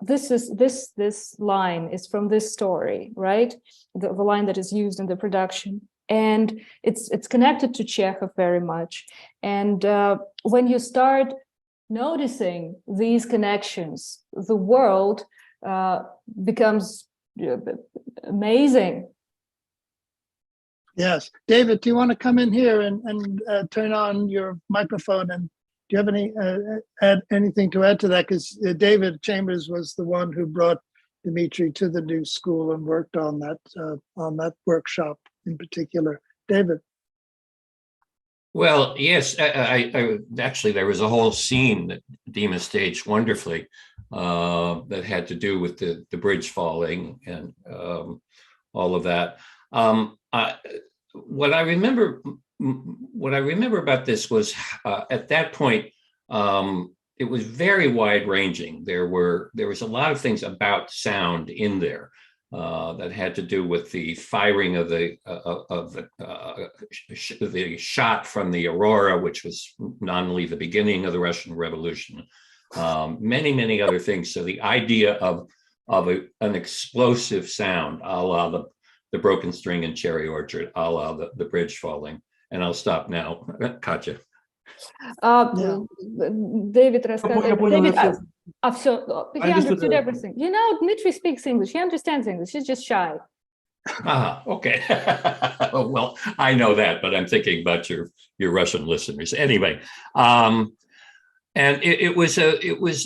this line is from this story, right? The line that is used in the production. And it's connected to Chekhov very much. And when you start noticing these connections, the world becomes amazing. Yes. David, do you want to come in here and turn on your microphone? And do you have anything to add to that? Because David Chambers was the one who brought Dmitry to the New School and worked on that workshop in particular. David. Well, yes, I actually, there was a whole scene that Dima staged wonderfully that had to do with the bridge falling and all of that. What I remember about this was at that point, it was very wide ranging. There was a lot of things about sound in there. that had to do with the firing of the shot from the Aurora, which was not only the beginning of the Russian Revolution, many other things. So the idea of an explosive sound, a la the broken string in Cherry Orchard, a la the bridge falling. And I'll stop now. Katya. David рассказывает. David, he understood understood everything. You know, Dmitry speaks English. He understands English. He's just shy. Okay. Well, I know that, but I'm thinking about your Russian listeners. Anyway, and it was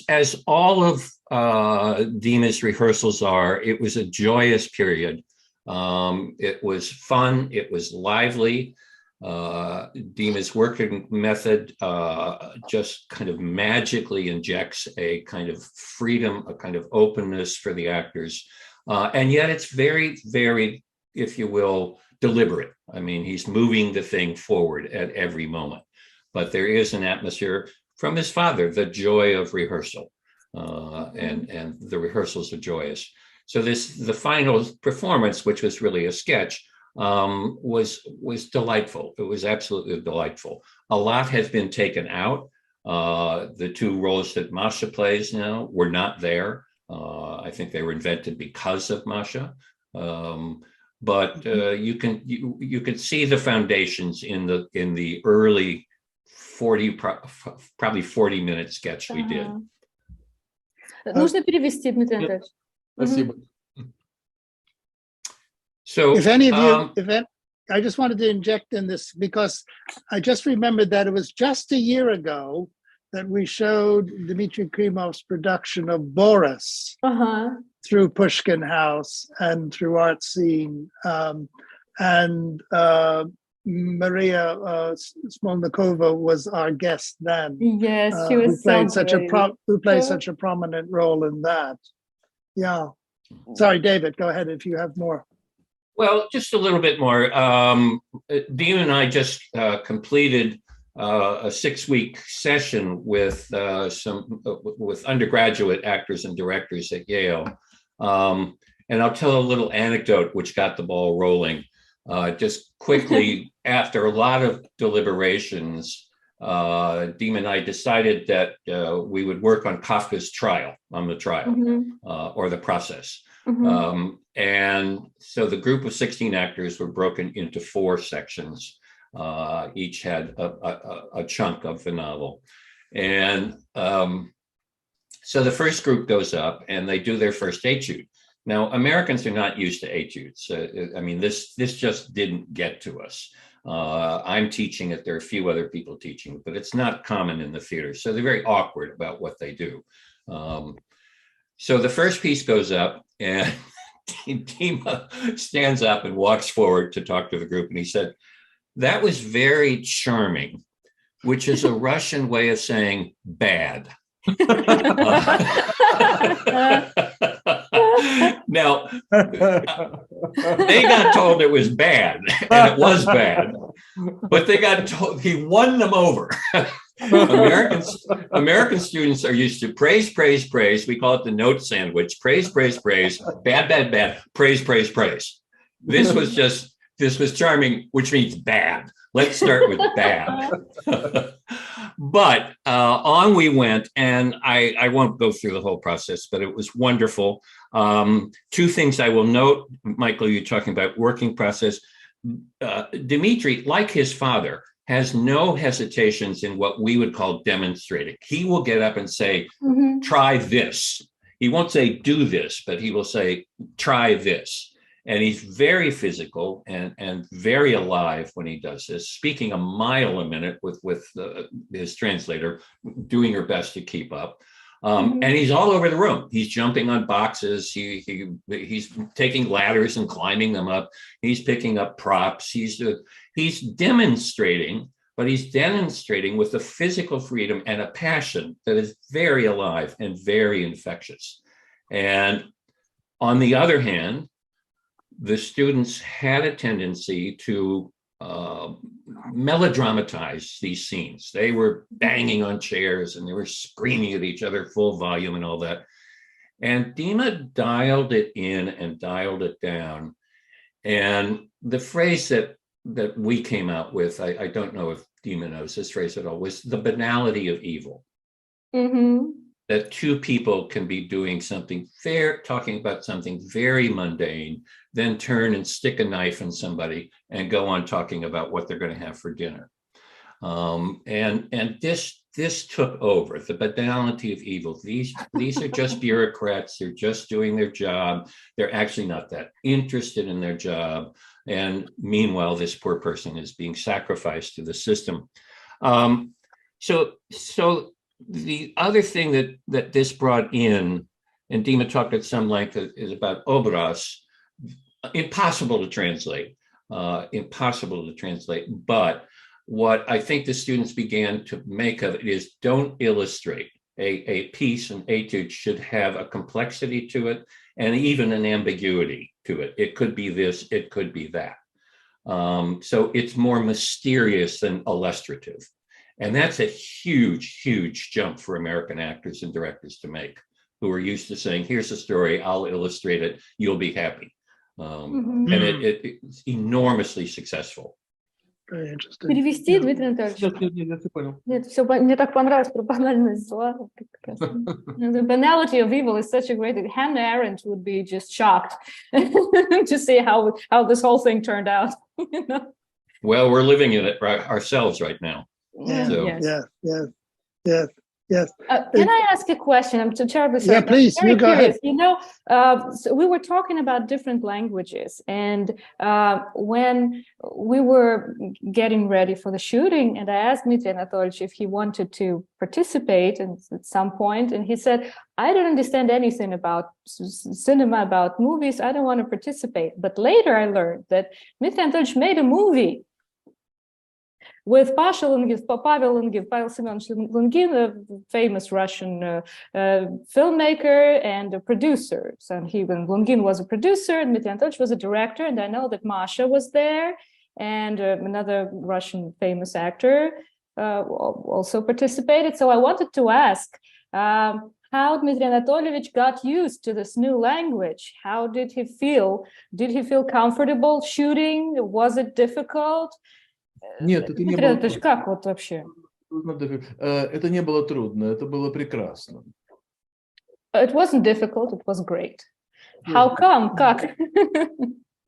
as all of Dima's rehearsals are. It was a joyous period. It was fun. It was lively. Dima's working method just kind of magically injects a kind of freedom, a kind of openness for the actors. And yet it's very, very, if you will, deliberate. I mean, he's moving the thing forward at every moment. But there is an atmosphere from his father, the joy of rehearsal. And the rehearsals are joyous. So the final performance, which was really a sketch, was delightful. It was absolutely delightful. A lot has been taken out. The two roles that Masha plays now were not there. I think they were invented because of Masha. But you could see the foundations in the early probably 40-minute sketch we did. Нужно перевести, Дмитрий Андреевич. Спасибо. So if any of you, I just wanted to inject in this because I just remembered that it was just a year ago that we showed Dmitry Krymov's production of Boris through Pushkin House and through Art Scene. Maria Smolnikova was our guest then. Yes, she was who played such a prominent role in that. Yeah. Sorry, David, go ahead if you have more. Well, just a little bit more. Dima and I just completed a 6-week session with with undergraduate actors and directors at Yale. And I'll tell a little anecdote which got the ball rolling. Just quickly, after a lot of deliberations, Dima and I decided that we would work on Kafka's trial, or the process. And so the group of 16 actors were broken into 4 sections. Each had a chunk of the novel. And so the first group goes up and they do their first etude. Now, Americans are not used to etudes. I mean, this just didn't get to us. I'm teaching it. There are a few other people teaching, but it's not common in the theater. So they're very awkward about what they do. So the first piece goes up and Dima stands up and walks forward to talk to the group. And he said, "That was very charming," which is a Russian way of saying bad. Now, they got told it was bad, and it was bad, but they got told he won them over. American students are used to praise, praise, praise. We call it the note sandwich: praise, praise, praise, bad, bad, bad, praise, praise, praise. This was charming, which means bad. Let's start with bad. But on we went, and I won't go through the whole process, but it was wonderful. 2 things I will note, Michael, you're talking about working process. Dmitry, like his father, has no hesitations in what we would call demonstrating. He will get up and say, try this. He won't say do this, but he will say, try this. And he's very physical and very alive when he does this, speaking a mile a minute with his translator, doing her best to keep up. And he's all over the room. He's jumping on boxes. He's taking ladders and climbing them up. He's picking up props. He's demonstrating, but he's demonstrating with a physical freedom and a passion that is very alive and very infectious. And on the other hand, the students had a tendency to melodramatize these scenes. They were banging on chairs and they were screaming at each other full volume and all that. And Dima dialed it in and dialed it down. And the phrase that we came out with, I don't know if Dima knows this phrase at all, was the banality of evil. Mm-hmm. That two people can be doing something talking about something very mundane, then turn and stick a knife in somebody and go on talking about what they're going to have for dinner. And this took over, the banality of evil. These are just bureaucrats. They're just doing their job. They're actually not that interested in their job. And meanwhile, this poor person is being sacrificed to the system. So the other thing that this brought in, and Dima talked at some length, is about obraz. Impossible to translate. But what I think the students began to make of it is, don't illustrate. A piece, an etude, should have a complexity to it and even an ambiguity to it. It could be this, it could be that. So it's more mysterious than illustrative. And that's a huge, huge jump for American actors and directors to make, who are used to saying, here's a story, I'll illustrate it, you'll be happy. And it's enormously successful. Very interesting. Перевести, Дмитрий Анатольевич? Я все понял. Нет, все, мне так понравилось про банальность зла. The banality of evil is such a great thing. Hannah Arendt would be just shocked to see how this whole thing turned out. You know? Well, we're living in it ourselves right now. Yeah, So. Yes. Can I ask a question? I'm so terribly sorry. Yeah, please. I'm very Go curious. ahead. You know, so we were talking about different languages, and when we were getting ready for the shooting, and I asked Dmitry Anatolyevich if he wanted to participate at some point, and he said, I don't understand anything about cinema, about movies. I don't want to participate. But later I learned that Dmitry Anatolyevich made a movie with Pavel Semyonovich Lungin, a famous Russian filmmaker and a producer. So when Lungin was a producer, Dmitry Anatolyevich was a director, and I know that Masha was there, and another Russian famous actor also participated. So I wanted to ask how Dmitry Anatolyevich got used to this new language. How did he feel? Did he feel comfortable shooting? Was it difficult? Нет, это не было... было... Как вот вообще? Это не было трудно, это было прекрасно. It wasn't difficult, it was great. How come? Как?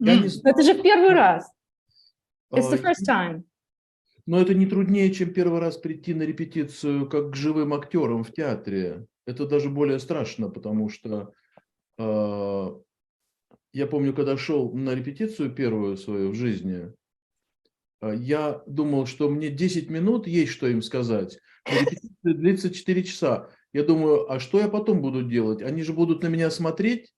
Это же в первый раз. It's the first time. Но это не труднее, чем первый раз прийти на репетицию как к живым актерам в театре. Это даже более страшно, потому что я помню, когда шел на репетицию первую свою в жизни, я думал, что мне 10 минут есть что им сказать. Репетиция длится 4 часа. Я думаю, а что я потом буду делать? Они же будут на меня смотреть?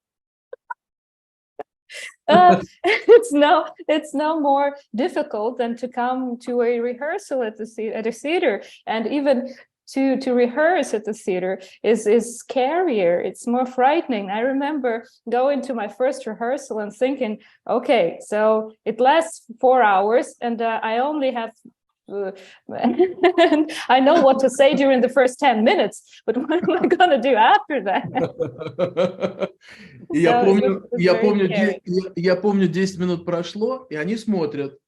It's no more difficult than to come to a rehearsal at a theater, and even to rehearse at the theater is scarier. It's more frightening. I remember going to my first rehearsal and thinking, okay, so it lasts 4 hours, and I only have and I know what to say during the first 10 minutes, but what am I going to do after that? Я помню, 10 минут прошло, и они смотрят.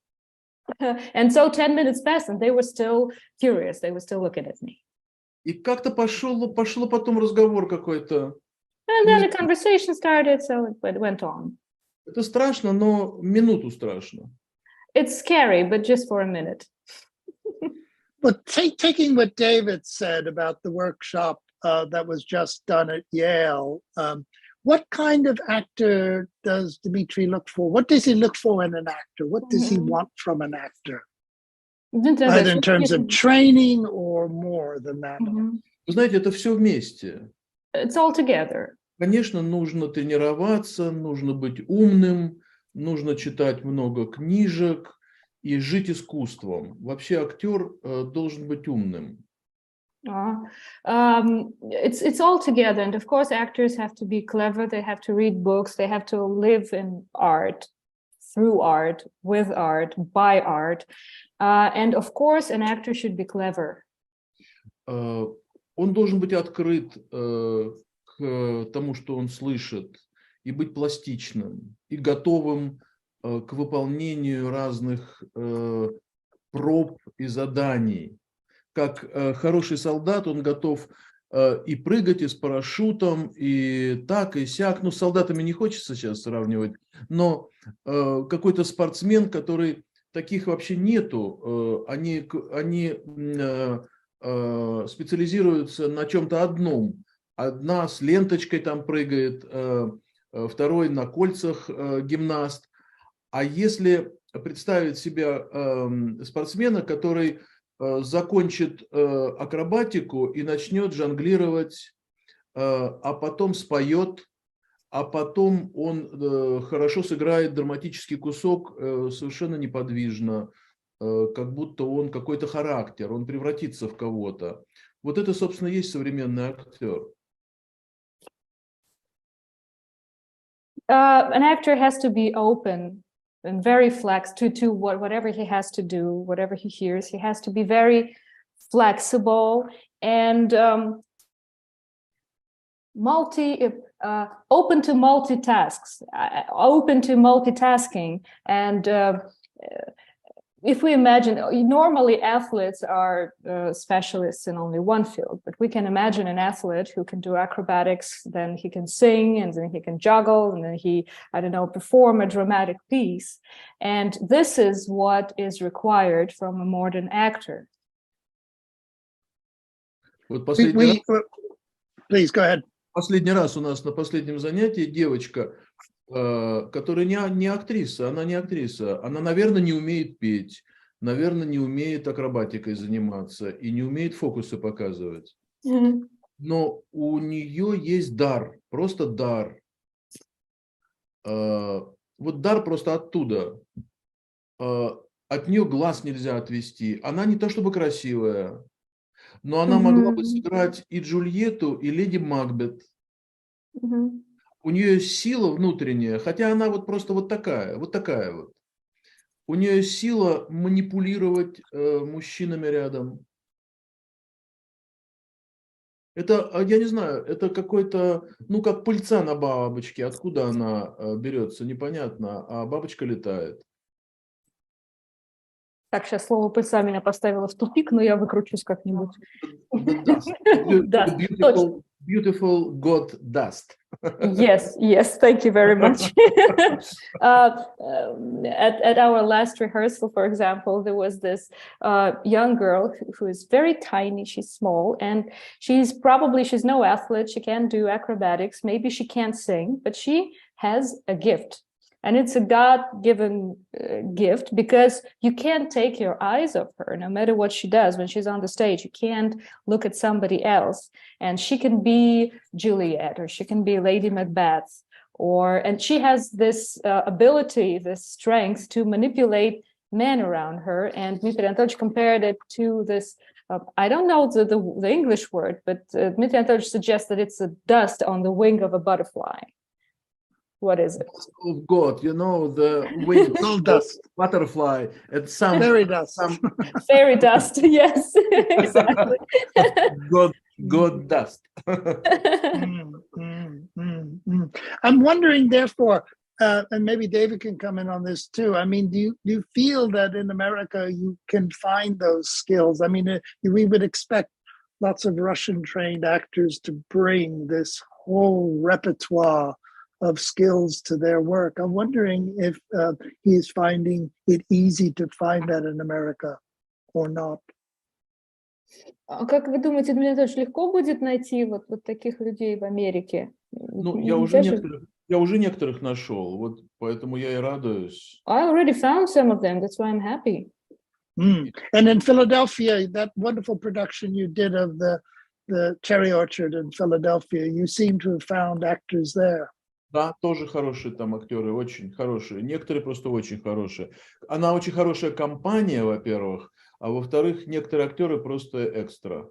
And so 10 minutes passed, and they were still curious. They were still looking at me. И как-то пошло потом разговор какой-то. And then a conversation started, so it went on. Это страшно, но минуту страшно. It's scary, but just for a minute. But taking what David said about the workshop that was just done at Yale, what kind of actor does Dmitry look for? What does he look for in an actor? What does he want from an actor? Either in terms of training or more than that. Вы знаете, это все вместе. It's all together. Конечно, нужно тренироваться, нужно быть умным, нужно читать много книжек и жить искусством. Вообще актер должен быть умным. It's all together, and of course actors have to be clever. They have to read books. They have to live in art, through art, with art, by art. And of course, an actor should be clever. Он должен быть открыт к тому, что он слышит, и быть пластичным, и готовым к выполнению разных проб и заданий. Как хороший солдат, он готов и прыгать, и с парашютом, и так, и сяк. Ну, с солдатами не хочется сейчас сравнивать, но какой-то спортсмен, который таких вообще нету, они специализируются на чем-то одном. Одна с ленточкой там прыгает, второй на кольцах гимнаст. А если представить себя спортсмена, который закончит акробатику и начнет жонглировать, а потом споет, а потом он хорошо сыграет драматический кусок совершенно неподвижно, как будто он какой-то характер, он превратится в кого-то. Вот это, собственно, есть современный актер. An actor has to be open and very to whatever he has to do, whatever he hears. He has to be very flexible and open to multitasking. And if we imagine, normally athletes are specialists in only one field, but we can imagine an athlete who can do acrobatics, then he can sing, and then he can juggle, and then he, I don't know, perform a dramatic piece. And this is what is required from a modern actor. Вот Please go ahead. Последний раз у нас на последнем занятии девочка, которая не актриса, она, наверное, не умеет петь, наверное, не умеет акробатикой заниматься и не умеет фокусы показывать. Но у нее есть дар, просто дар. Вот дар просто оттуда. От нее глаз нельзя отвести. Она не то чтобы красивая, но она могла бы сыграть и Джульетту, и леди Макбет. У нее есть сила внутренняя, хотя она вот просто вот такая вот. У нее есть сила манипулировать мужчинами рядом. Это, я не знаю, это какой-то, ну, как пыльца на бабочке. Откуда она берется, непонятно, а бабочка летает. Так, сейчас слово «пыльца» меня поставило в тупик, но я выкручусь как-нибудь. Beautiful God dust. Yes, thank you very much. At our last rehearsal, for example, there was this young girl who is very tiny, she's small, and she's no athlete, she can't do acrobatics, maybe she can't sing, but she has a gift. And it's a God-given gift because you can't take your eyes off her no matter what she does when she's on the stage. You can't look at somebody else. And she can be Juliet or she can be Lady Macbeth. And she has this ability, this strength to manipulate men around her. And Dmitry Anatolyevich compared it to this, I don't know the English word, but Dmitry Anatolyevich suggests that it's a dust on the wing of a butterfly. What is it? Oh God, you know, the wing dust, butterfly, and some fairy dust. Fairy dust, yes, exactly. God dust. I'm wondering, therefore, and maybe David can come in on this too. I mean, do you feel that in America you can find those skills? I mean, we would expect lots of Russian-trained actors to bring this whole repertoire of skills to their work. I'm wondering if he is finding it easy to find that in America or not. А как вы думаете, Дмитрий Анатольевич, легко будет найти вот таких людей в Америке? Ну, я уже некоторых нашел, вот поэтому я и радуюсь. I already found some of them, that's why I'm happy. And in Philadelphia, that wonderful production you did of the Cherry Orchard in Philadelphia, you seem to have found actors there. Да, тоже хорошие там актеры, очень хорошие. Некоторые просто очень хорошие. Она очень хорошая компания, во-первых, а во-вторых, некоторые актеры просто экстра.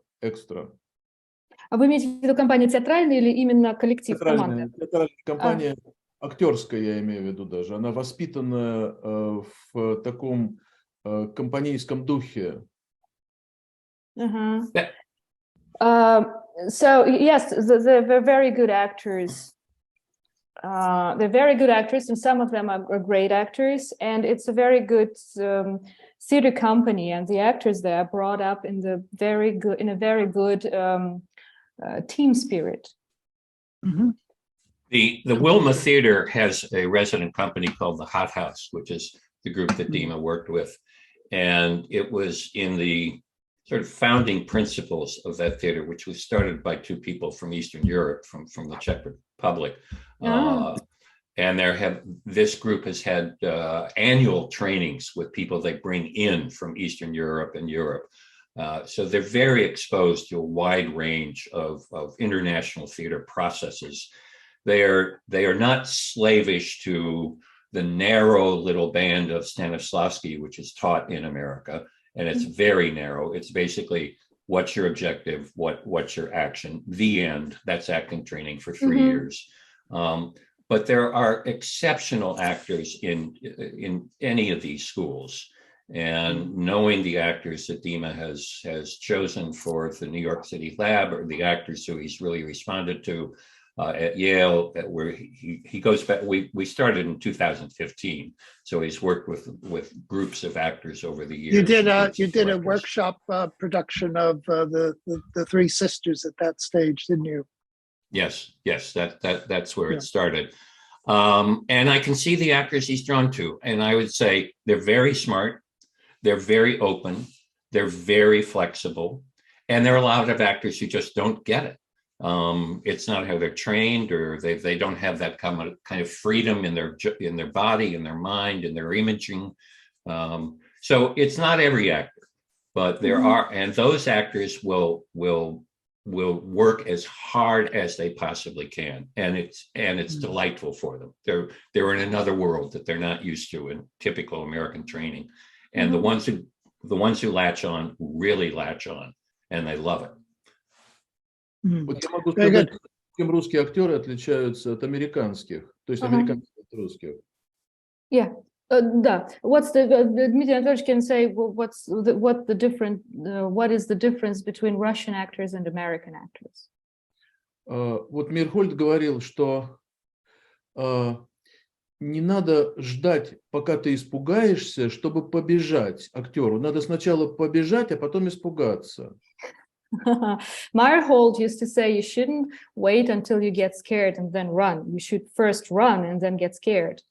А вы имеете в виду компанию театральную или именно коллектив, команда? Театральная компания, актерская, я имею в виду даже. Она воспитана в таком компанейском духе. So yes, they're very good actors. They're very good actors, and some of them are great actors. And it's a very good theater company, and the actors there are brought up in a very good team spirit. Mm-hmm. The Wilma Theater has a resident company called the Hot House, which is the group that Dima worked with. And it was in the sort of founding principles of that theater, which was started by two people from Eastern Europe, from the Czech Republic. And this group has had annual trainings with people they bring in from Eastern Europe and Europe. So they're very exposed to a wide range of international theater processes. They are not slavish to the narrow little band of Stanislavski, which is taught in America, and it's very narrow. It's basically, what's your objective, what's your action, the end. That's acting training for 3 years. But there are exceptional actors in any of these schools. And knowing the actors that Dima has chosen for the New York City lab, or the actors who he's really responded to at Yale, where he goes back, we started in 2015, so he's worked with groups of actors over the years. You did a workshop production of the Three Sisters at that stage, didn't you? Yes, that's where it started. And I can see the actors he's drawn to, and I would say they're very smart, they're very open, they're very flexible, and there are a lot of actors who just don't get it. It's not how they're trained, or they don't have that kind of freedom in their body, in their mind, in their imaging. So it's not every actor, but there are, and those actors will work as hard as they possibly can, and it's delightful for them. They're in another world that they're not used to in typical American training, and the ones who latch on really latch on, and they love it. Вот я могу сказать, чем русские актеры отличаются от американских, то есть американских от русских. Yeah. Да. What's the Dmitry Anatolyevich can say what is the difference between Russian actors and American actors? Вот Мирхольд говорил, что не надо ждать, пока ты испугаешься, чтобы побежать актеру. Надо сначала побежать, а потом испугаться. Meyerhold used to say you shouldn't wait until you get scared and then run. You should first run and then get scared.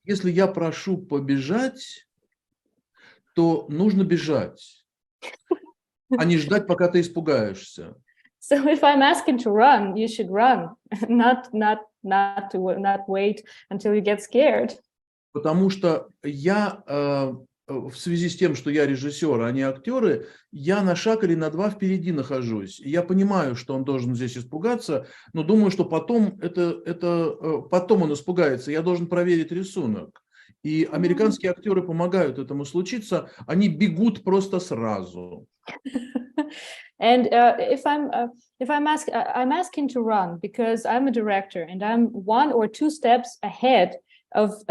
Если я прошу побежать, то нужно бежать, а не ждать, пока ты испугаешься. So if I'm asking to run, you should run, not wait until you get scared. Потому что я в связи с тем, что я режиссер, а не актеры, я на шаг или на два впереди нахожусь. И я понимаю, что он должен здесь испугаться, но думаю, что потом потом он испугается. Я должен проверить рисунок. И американские актеры помогают этому случиться. Они бегут просто сразу. And I'm asking to run because I'm a director and I'm 1 or 2 steps ahead of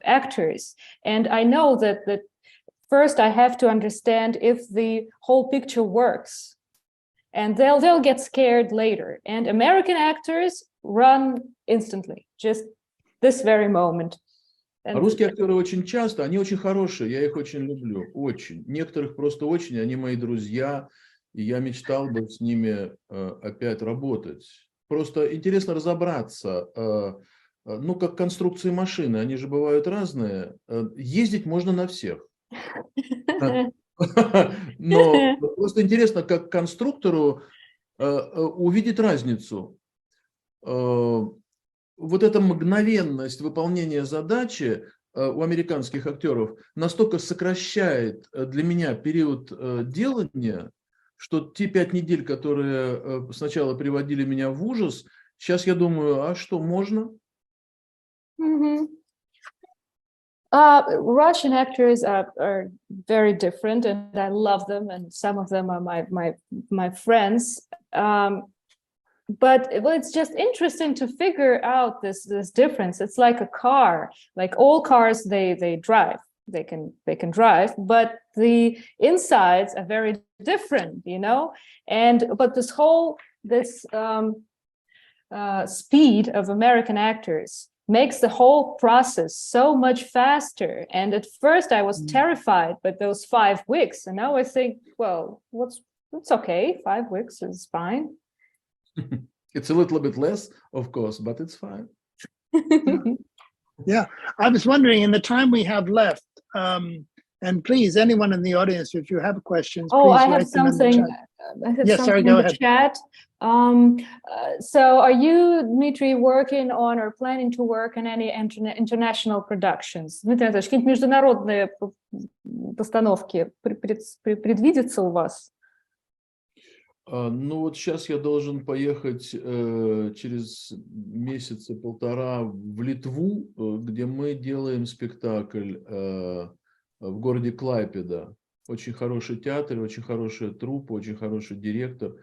actors, and I know that first I have to understand if the whole picture works, and they'll get scared later. And American actors run instantly, just this very moment. А русские актеры очень часто, они очень хорошие, я их очень люблю, очень. Некоторых просто очень, они мои друзья, и я мечтал бы с ними опять работать. Просто интересно разобраться. Ну, как конструкции машины, они же бывают разные. Ездить можно на всех. Но просто интересно, как конструктору увидеть разницу. Вот эта мгновенность выполнения задачи у американских актеров настолько сокращает для меня период делания, что те 5 недель, которые сначала приводили меня в ужас, сейчас я думаю, а что, можно? Russian actors are very different, and I love them, and some of them are my friends. But it's just interesting to figure out this difference. It's like a car, like all cars, they drive, they can drive, but the insides are very different, you know. But this speed of American actors makes the whole process so much faster. And at first I was terrified by those 5 weeks, and now I think, well, it's okay. 5 weeks is fine. It's a little bit less, of course, but it's fine. Yeah, I was wondering, in the time we have left, and please, anyone in the audience, if you have questions, oh, please I have write them in the something. chat. Yes, sorry, go ahead. Chat. So are you, Dmitry, working on or planning to work on any international productions? Дмитрий Анатольевич, какие-то международные постановки предвидятся у вас? Ну вот сейчас я должен поехать через месяца 1,5 в Литву, где мы делаем спектакль в городе Клайпеда. Очень хороший театр, очень хорошая труппа, очень хороший директор,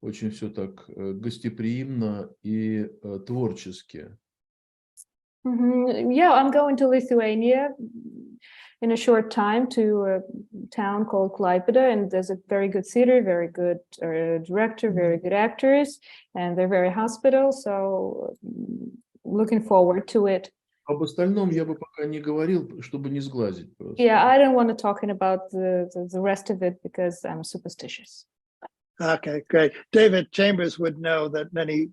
очень все так гостеприимно и творчески. Yeah, I'm going to Lithuania in a short time to a town called Klaipėda, and there's a very good theater, very good director, very good actors, and they're very hospitable, so looking forward to it. Об остальном я бы пока не говорил, чтобы не сглазить просто. Yeah, I don't want to talk about the rest of it because I'm superstitious. Okay, great. David Chambers would know that many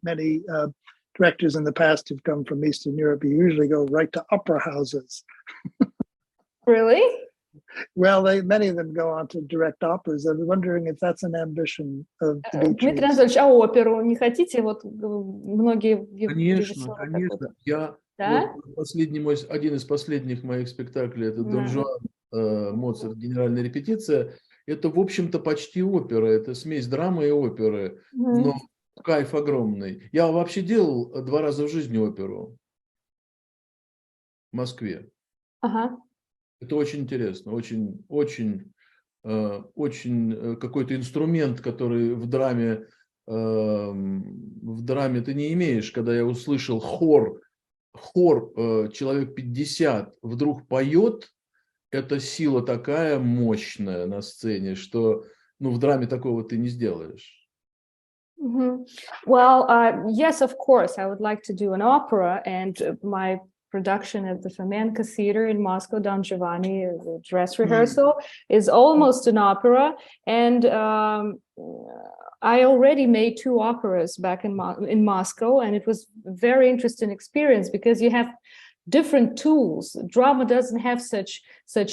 directors in the past who've come from Eastern Europe, you usually go right to opera houses. Really? Well, many of them go on to direct operas. I was wondering if that's an ambition of Dmitry. Дмитрий Анатольевич, а оперу не хотите? Вот многие... Конечно, конечно. Я один из последних моих спектаклей, это Дон Жуан, Моцарт, генеральная репетиция. Это, в общем-то, почти опера. Это смесь драмы и оперы. Но кайф огромный. Я вообще делал 2 раза в жизни оперу в Москве. Ага. Это очень интересно, очень какой-то инструмент, который в драме ты не имеешь. Когда я услышал хор человек 50 вдруг поет, это сила такая мощная на сцене, что в драме такого ты не сделаешь. Well, yes, of course, I would like to do an opera, and my production at the Fomenko Theater in Moscow, Don Giovanni, the dress rehearsal, is almost an opera. And I already made 2 operas back in Moscow, and it was a very interesting experience because you have different tools. Drama doesn't have such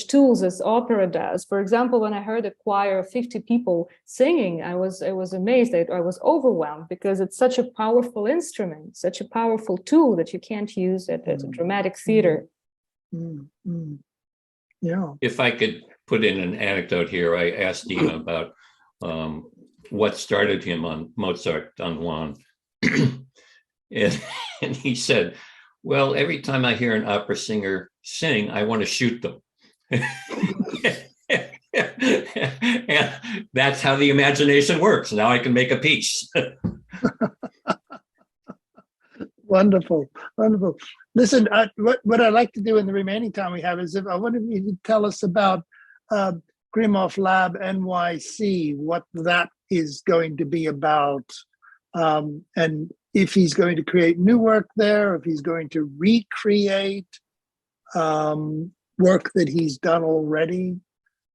tools as opera does. For example, when I heard a choir of 50 people singing, I was amazed. I was overwhelmed because it's such a powerful instrument, such a powerful tool that you can't use at a dramatic theater. Yeah. If I could put in an anecdote here, I asked Dina about what started him on Mozart, Don Juan, and he said, well, every time I hear an opera singer sing, I want to shoot them. And that's how the imagination works. Now I can make a piece. Wonderful, wonderful. Listen, what I'd like to do in the remaining time we have is I wonder if you could tell us about Krymov Lab NYC, what that is going to be about, and if he's going to create new work there, if he's going to recreate work that he's done already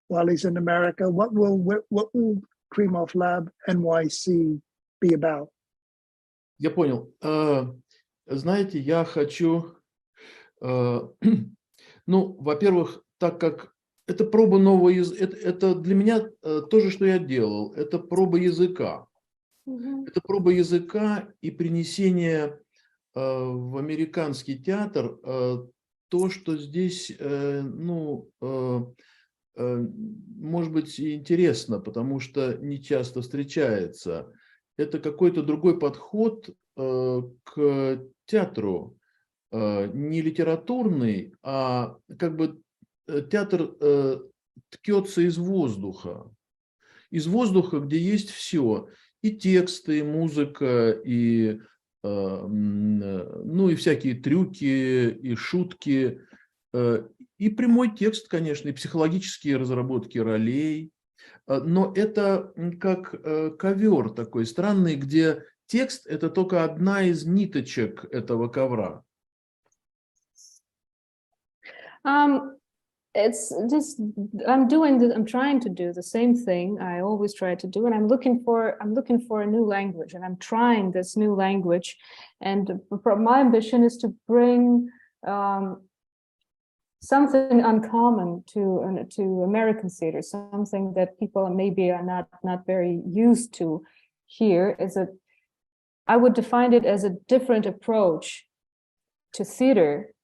while he's in America. What will Krymov Lab NYC be about? Я понял. Знаете, я хочу, во-первых, так как это проба нового языка, это для меня то же, что я делал, это проба языка. Это проба языка и принесение в американский театр то, что здесь, может быть, интересно, потому что не часто встречается. Это какой-то другой подход к театру, не литературный, а как бы театр ткется из воздуха, где есть все. И тексты, и музыка, и всякие трюки, и шутки. И прямой текст, конечно, и психологические разработки ролей. Но это как ковер такой странный, где текст – это только одна из ниточек этого ковра. It's just I'm trying to do the same thing I always try to do, and I'm looking for a new language, and I'm trying this new language, and my ambition is to bring something uncommon to American theater, something that people maybe are not very used to here. I would define it as a different approach to theater,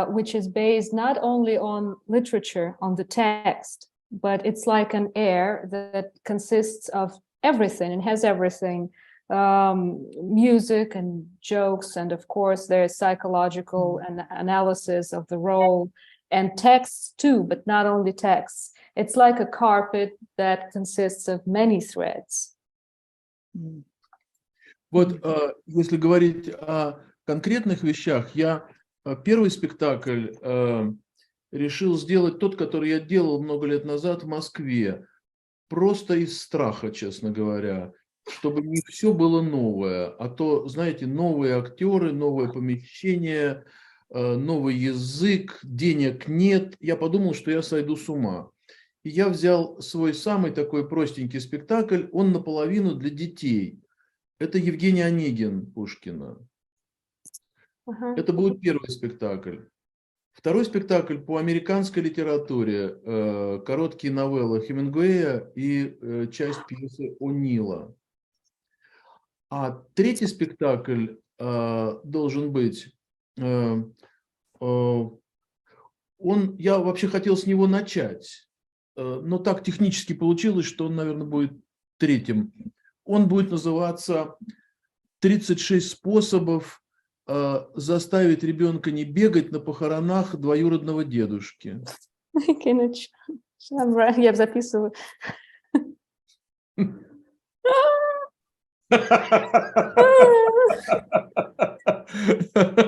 which is based not only on literature, on the text, but it's like an air that consists of everything and has everything, music and jokes, and of course there's psychological analysis of the role, and texts too, but not only texts. It's like a carpet that consists of many threads. Вот если говорить о конкретных вещах, я первый спектакль решил сделать тот, который я делал много лет назад в Москве, просто из страха, честно говоря, чтобы не все было новое, а то, знаете, новые актеры, новое помещение, новый язык, денег нет. Я подумал, что я сойду с ума. И я взял свой самый такой простенький спектакль, он наполовину для детей. Это Евгений Онегин Пушкина. Это будет первый спектакль. Второй спектакль по американской литературе, короткие новеллы Хемингуэя и часть пьесы О'Нила. А третий спектакль должен быть, я вообще хотел с него начать, но так технически получилось, что он, наверное, будет третьим. Он будет называться «36 способов заставить ребенка не бегать на похоронах двоюродного дедушки». Я записываю.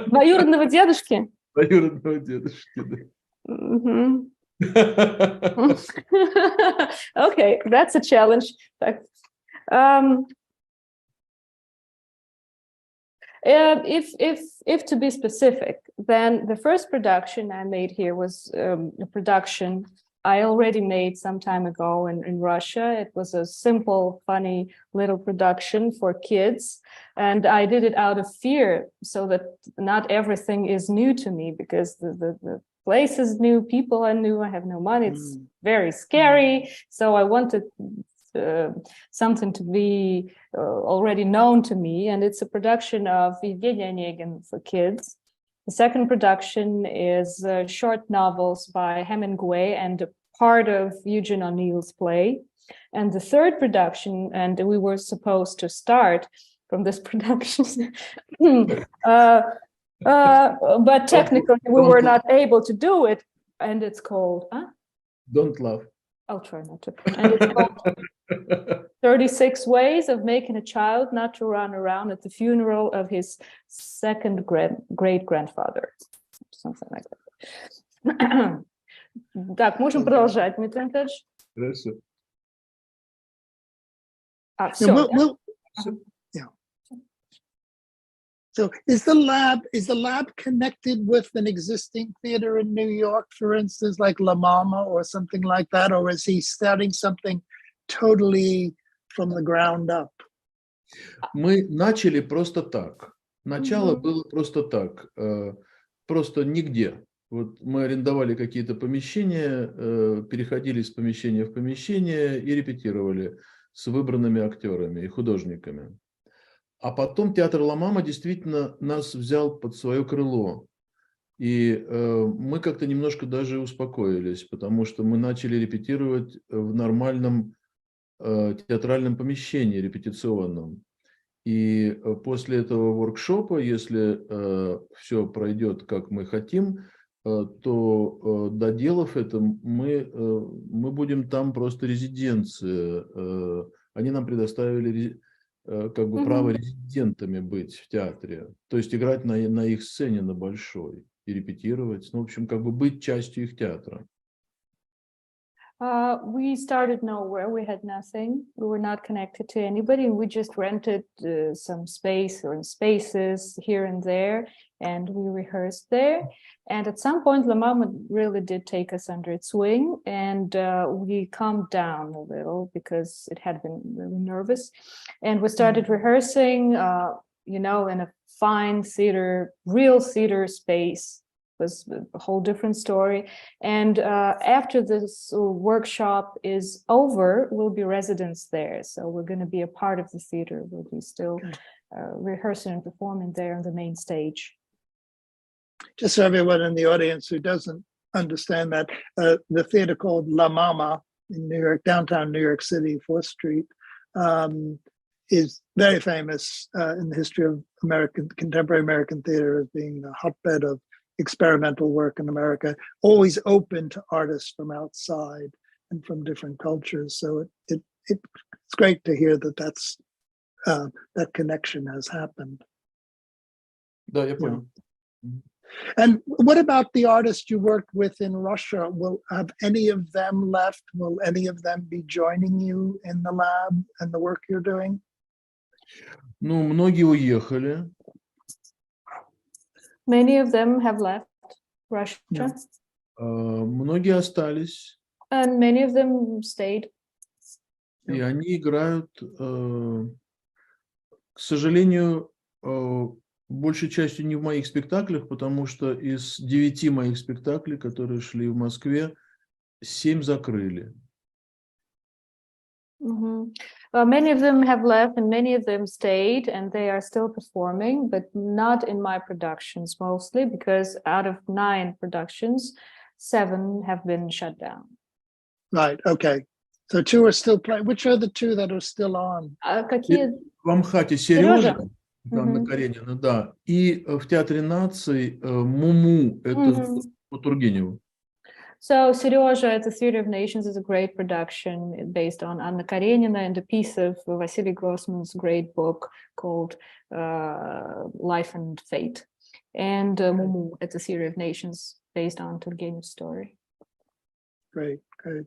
Двоюродного дедушки? Двоюродного дедушки, да. Okay, that's a challenge. If to be specific, then the first production I made here was a production I already made some time ago in Russia. It was a simple, funny little production for kids. And I did it out of fear, so that not everything is new to me, because the place is new, people are new, I have no money, it's very scary. So I wanted something to be already known to me. And it's a production of Evgeny Onegin for kids. The second production is short novels by Hemingway and a part of Eugene O'Neill's play. And the third production, and we were supposed to start from this production, but technically we were not able to do it. And it's called... Don't laugh. I'll try not to. And it's called 36 Ways of Making a Child Not to Run Around at the Funeral of His Second Great-Grandfather. Something like that. Так, можем продолжать, Дмитрий Анатольевич? Хорошо. Yeah. So is the lab connected with an existing theater in New York, for instance, like La Mama or something like that? Or is he starting something totally from the ground up? Мы начали просто так. Начало было просто так. Просто нигде. Вот мы арендовали какие-то помещения, переходили из помещения в помещение и репетировали с выбранными актерами и художниками. А потом театр «Ла Мама» действительно нас взял под свое крыло. И мы как-то немножко даже успокоились, потому что мы начали репетировать в нормальном театральном помещении, репетиционном. И после этого воркшопа, если все пройдет, как мы хотим, то, доделав это, мы будем там просто резиденция. Они нам предоставили как бы право резидентами быть в театре, то есть играть на их сцене, на большой. и репетировать. Ну, в общем, как бы быть частью их театра. We started nowhere. We had nothing. We were not connected to anybody. We just rented some space or spaces here and there, and we rehearsed there. And at some point, La Mama really did take us under its wing, and we calmed down a little because it had been really nervous. And we started rehearsing, in a fine theater, real theater space. Was a whole different story. And after this workshop is over, we'll be residents there. So we're going to be a part of the theater. We'll be still rehearsing and performing there on the main stage. Just so everyone in the audience who doesn't understand that, the theater called La Mama in New York, downtown New York City, 4th Street, is very famous in the history of contemporary American theater as being a hotbed of experimental work in America, always open to artists from outside and from different cultures. So it's great to hear that that connection has happened. Да, я понял. And what about the artists you worked with in Russia? Have any of them left? Will any of them be joining you in the lab and the work you're doing? Ну, многие уехали. Many of them have left Russia. Многие остались. And many of them stayed. И они играют, к сожалению, большей частью не в моих спектаклях, потому что из 9 моих спектаклей, которые шли в Москве, 7 закрыли. Many of them have left and many of them stayed, and they are still performing, but not in my productions mostly, because out of 9 productions, 7 have been shut down. Right, okay. So 2 are still playing. Which are the 2 that are still on? Какие? В Амхате Сережа, Анна Каренина, да, и в Театре наций Муму, это по Тургеневу. So Serezha at the Theater of Nations is a great production based on Anna Karenina and a piece of Vasily Grossman's great book called Life and Fate. And Mumu at the Theater of Nations based on Turgenev's story. Great, great.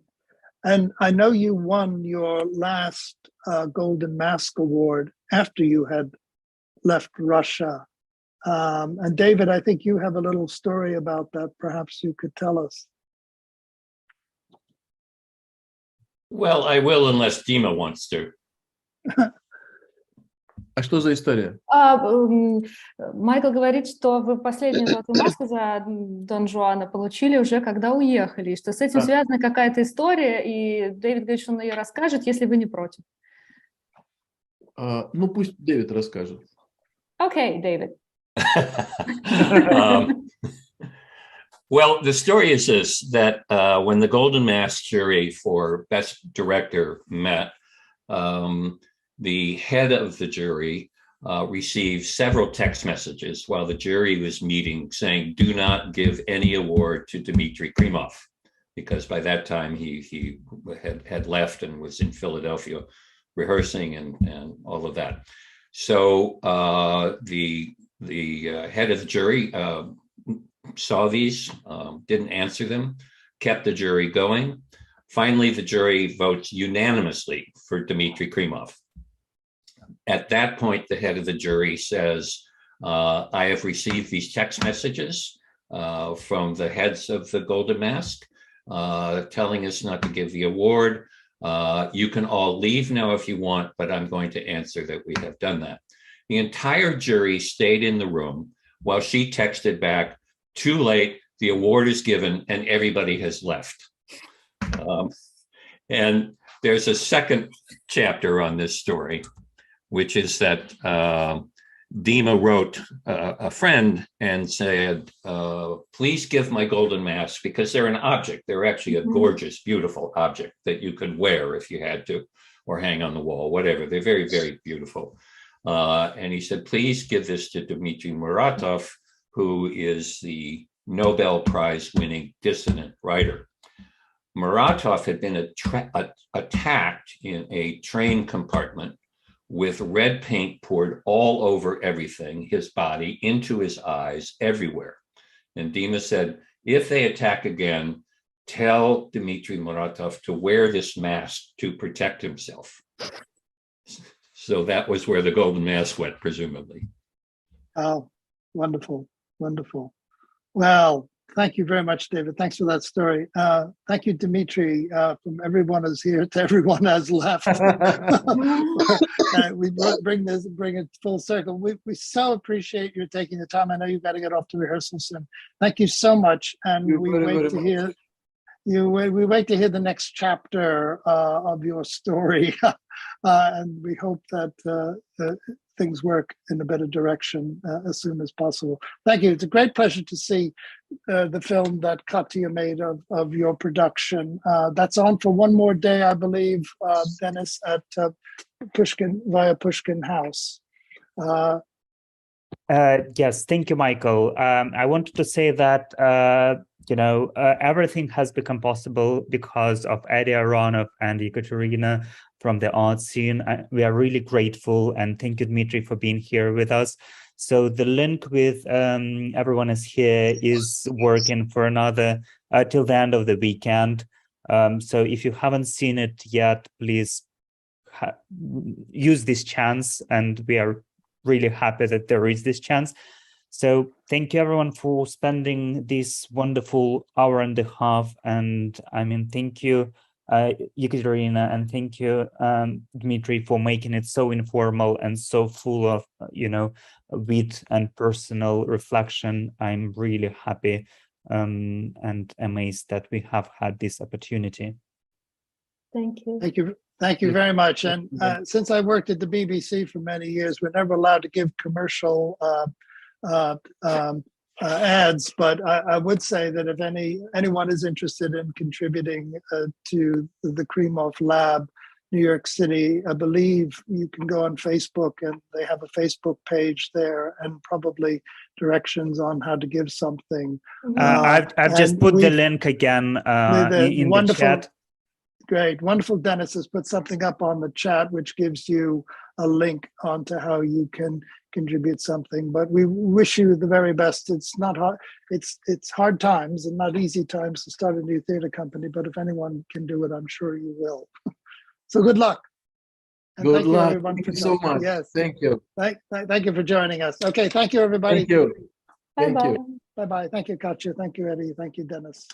And I know you won your last Golden Mask Award after you had left Russia. And David, I think you have a little story about that. Perhaps you could tell us. Well, I will unless Dima wants to. А что за история? Майкл говорит, что вы последнюю золотую маску за Дон Жуана получили уже когда уехали, и что с этим связана какая-то история, и Дэвид говорит, что он ее расскажет, если вы не против. Ну, пусть Дэвид расскажет. Okay, David. Well, the story is this, that when the Golden Mask jury for Best Director met, the head of the jury received several text messages while the jury was meeting saying, do not give any award to Dmitry Krymov, because by that time he had left and was in Philadelphia rehearsing and all of that. So the head of the jury saw these, didn't answer them, kept the jury going. Finally, the jury votes unanimously for Dmitry Krymov. At that point, the head of the jury says, I have received these text messages from the heads of the Golden Mask telling us not to give the award. You can all leave now if you want, but I'm going to answer that we have done that. The entire jury stayed in the room while she texted back, too late, the award is given and everybody has left. And there's a second chapter on this story, which is that Dima wrote a friend and said, please give my Golden Mask, because they're an object. They're actually a gorgeous, beautiful object that you could wear if you had to, or hang on the wall, whatever. They're very, very beautiful. And he said, please give this to Dmitry Muratov, who is the Nobel Prize winning dissident writer. Muratov had been attacked in a train compartment with red paint poured all over everything, his body, into his eyes, everywhere. And Dima said, if they attack again, tell Dmitry Muratov to wear this mask to protect himself. So that was where the golden mask went, presumably. Oh, wonderful, wonderful. Well, thank you very much, David. Thanks for that story. Thank you, Dmitry, from everyone who's here to everyone has left. We bring it full circle. We so appreciate your taking the time. I know you've got to get off to rehearsal soon. Thank you so much, and we wait to hear you. We wait to hear the next chapter of your story, and we hope that things work in a better direction as soon as possible. Thank you. It's a great pleasure to see the film that Katya made of your production. That's on for one more day, I believe, Dennis, at Pushkin, via Pushkin House. Yes, thank you, Michael. I wanted to say that, everything has become possible because of Eddie Aronov and Ekaterina from the art scene. We are really grateful, and thank you, Dmitry, for being here with us. So the link with everyone is here is working for another till the end of the weekend. So if you haven't seen it yet, please use this chance, and we are really happy that there is this chance. So thank you everyone for spending this wonderful hour and a half. And thank you, Ekaterina, and thank you, Dmitry, for making it so informal and so full of, wit and personal reflection. I'm really happy and amazed that we have had this opportunity. Thank you. Thank you. Thank you very much. And since I worked at the BBC for many years, we're never allowed to give commercial ads, but I would say that if anyone is interested in contributing to the Krymov Lab, New York City, I believe you can go on Facebook, and they have a Facebook page there, and probably directions on how to give something. I've just put the link again in the chat. Great. Wonderful. Dennis has put something up on the chat, which gives you a link onto how you can contribute something. But we wish you the very best. It's not hard. It's hard times and not easy times to start a new theater company. But if anyone can do it, I'm sure you will. So good luck. And good luck. Everyone, thank you so much. Yes. Thank you. Thank you for joining us. Okay. Thank you, everybody. Thank you. Bye-bye. Bye-bye. Thank you, Katya. Thank you, Eddie. Thank you, Dennis.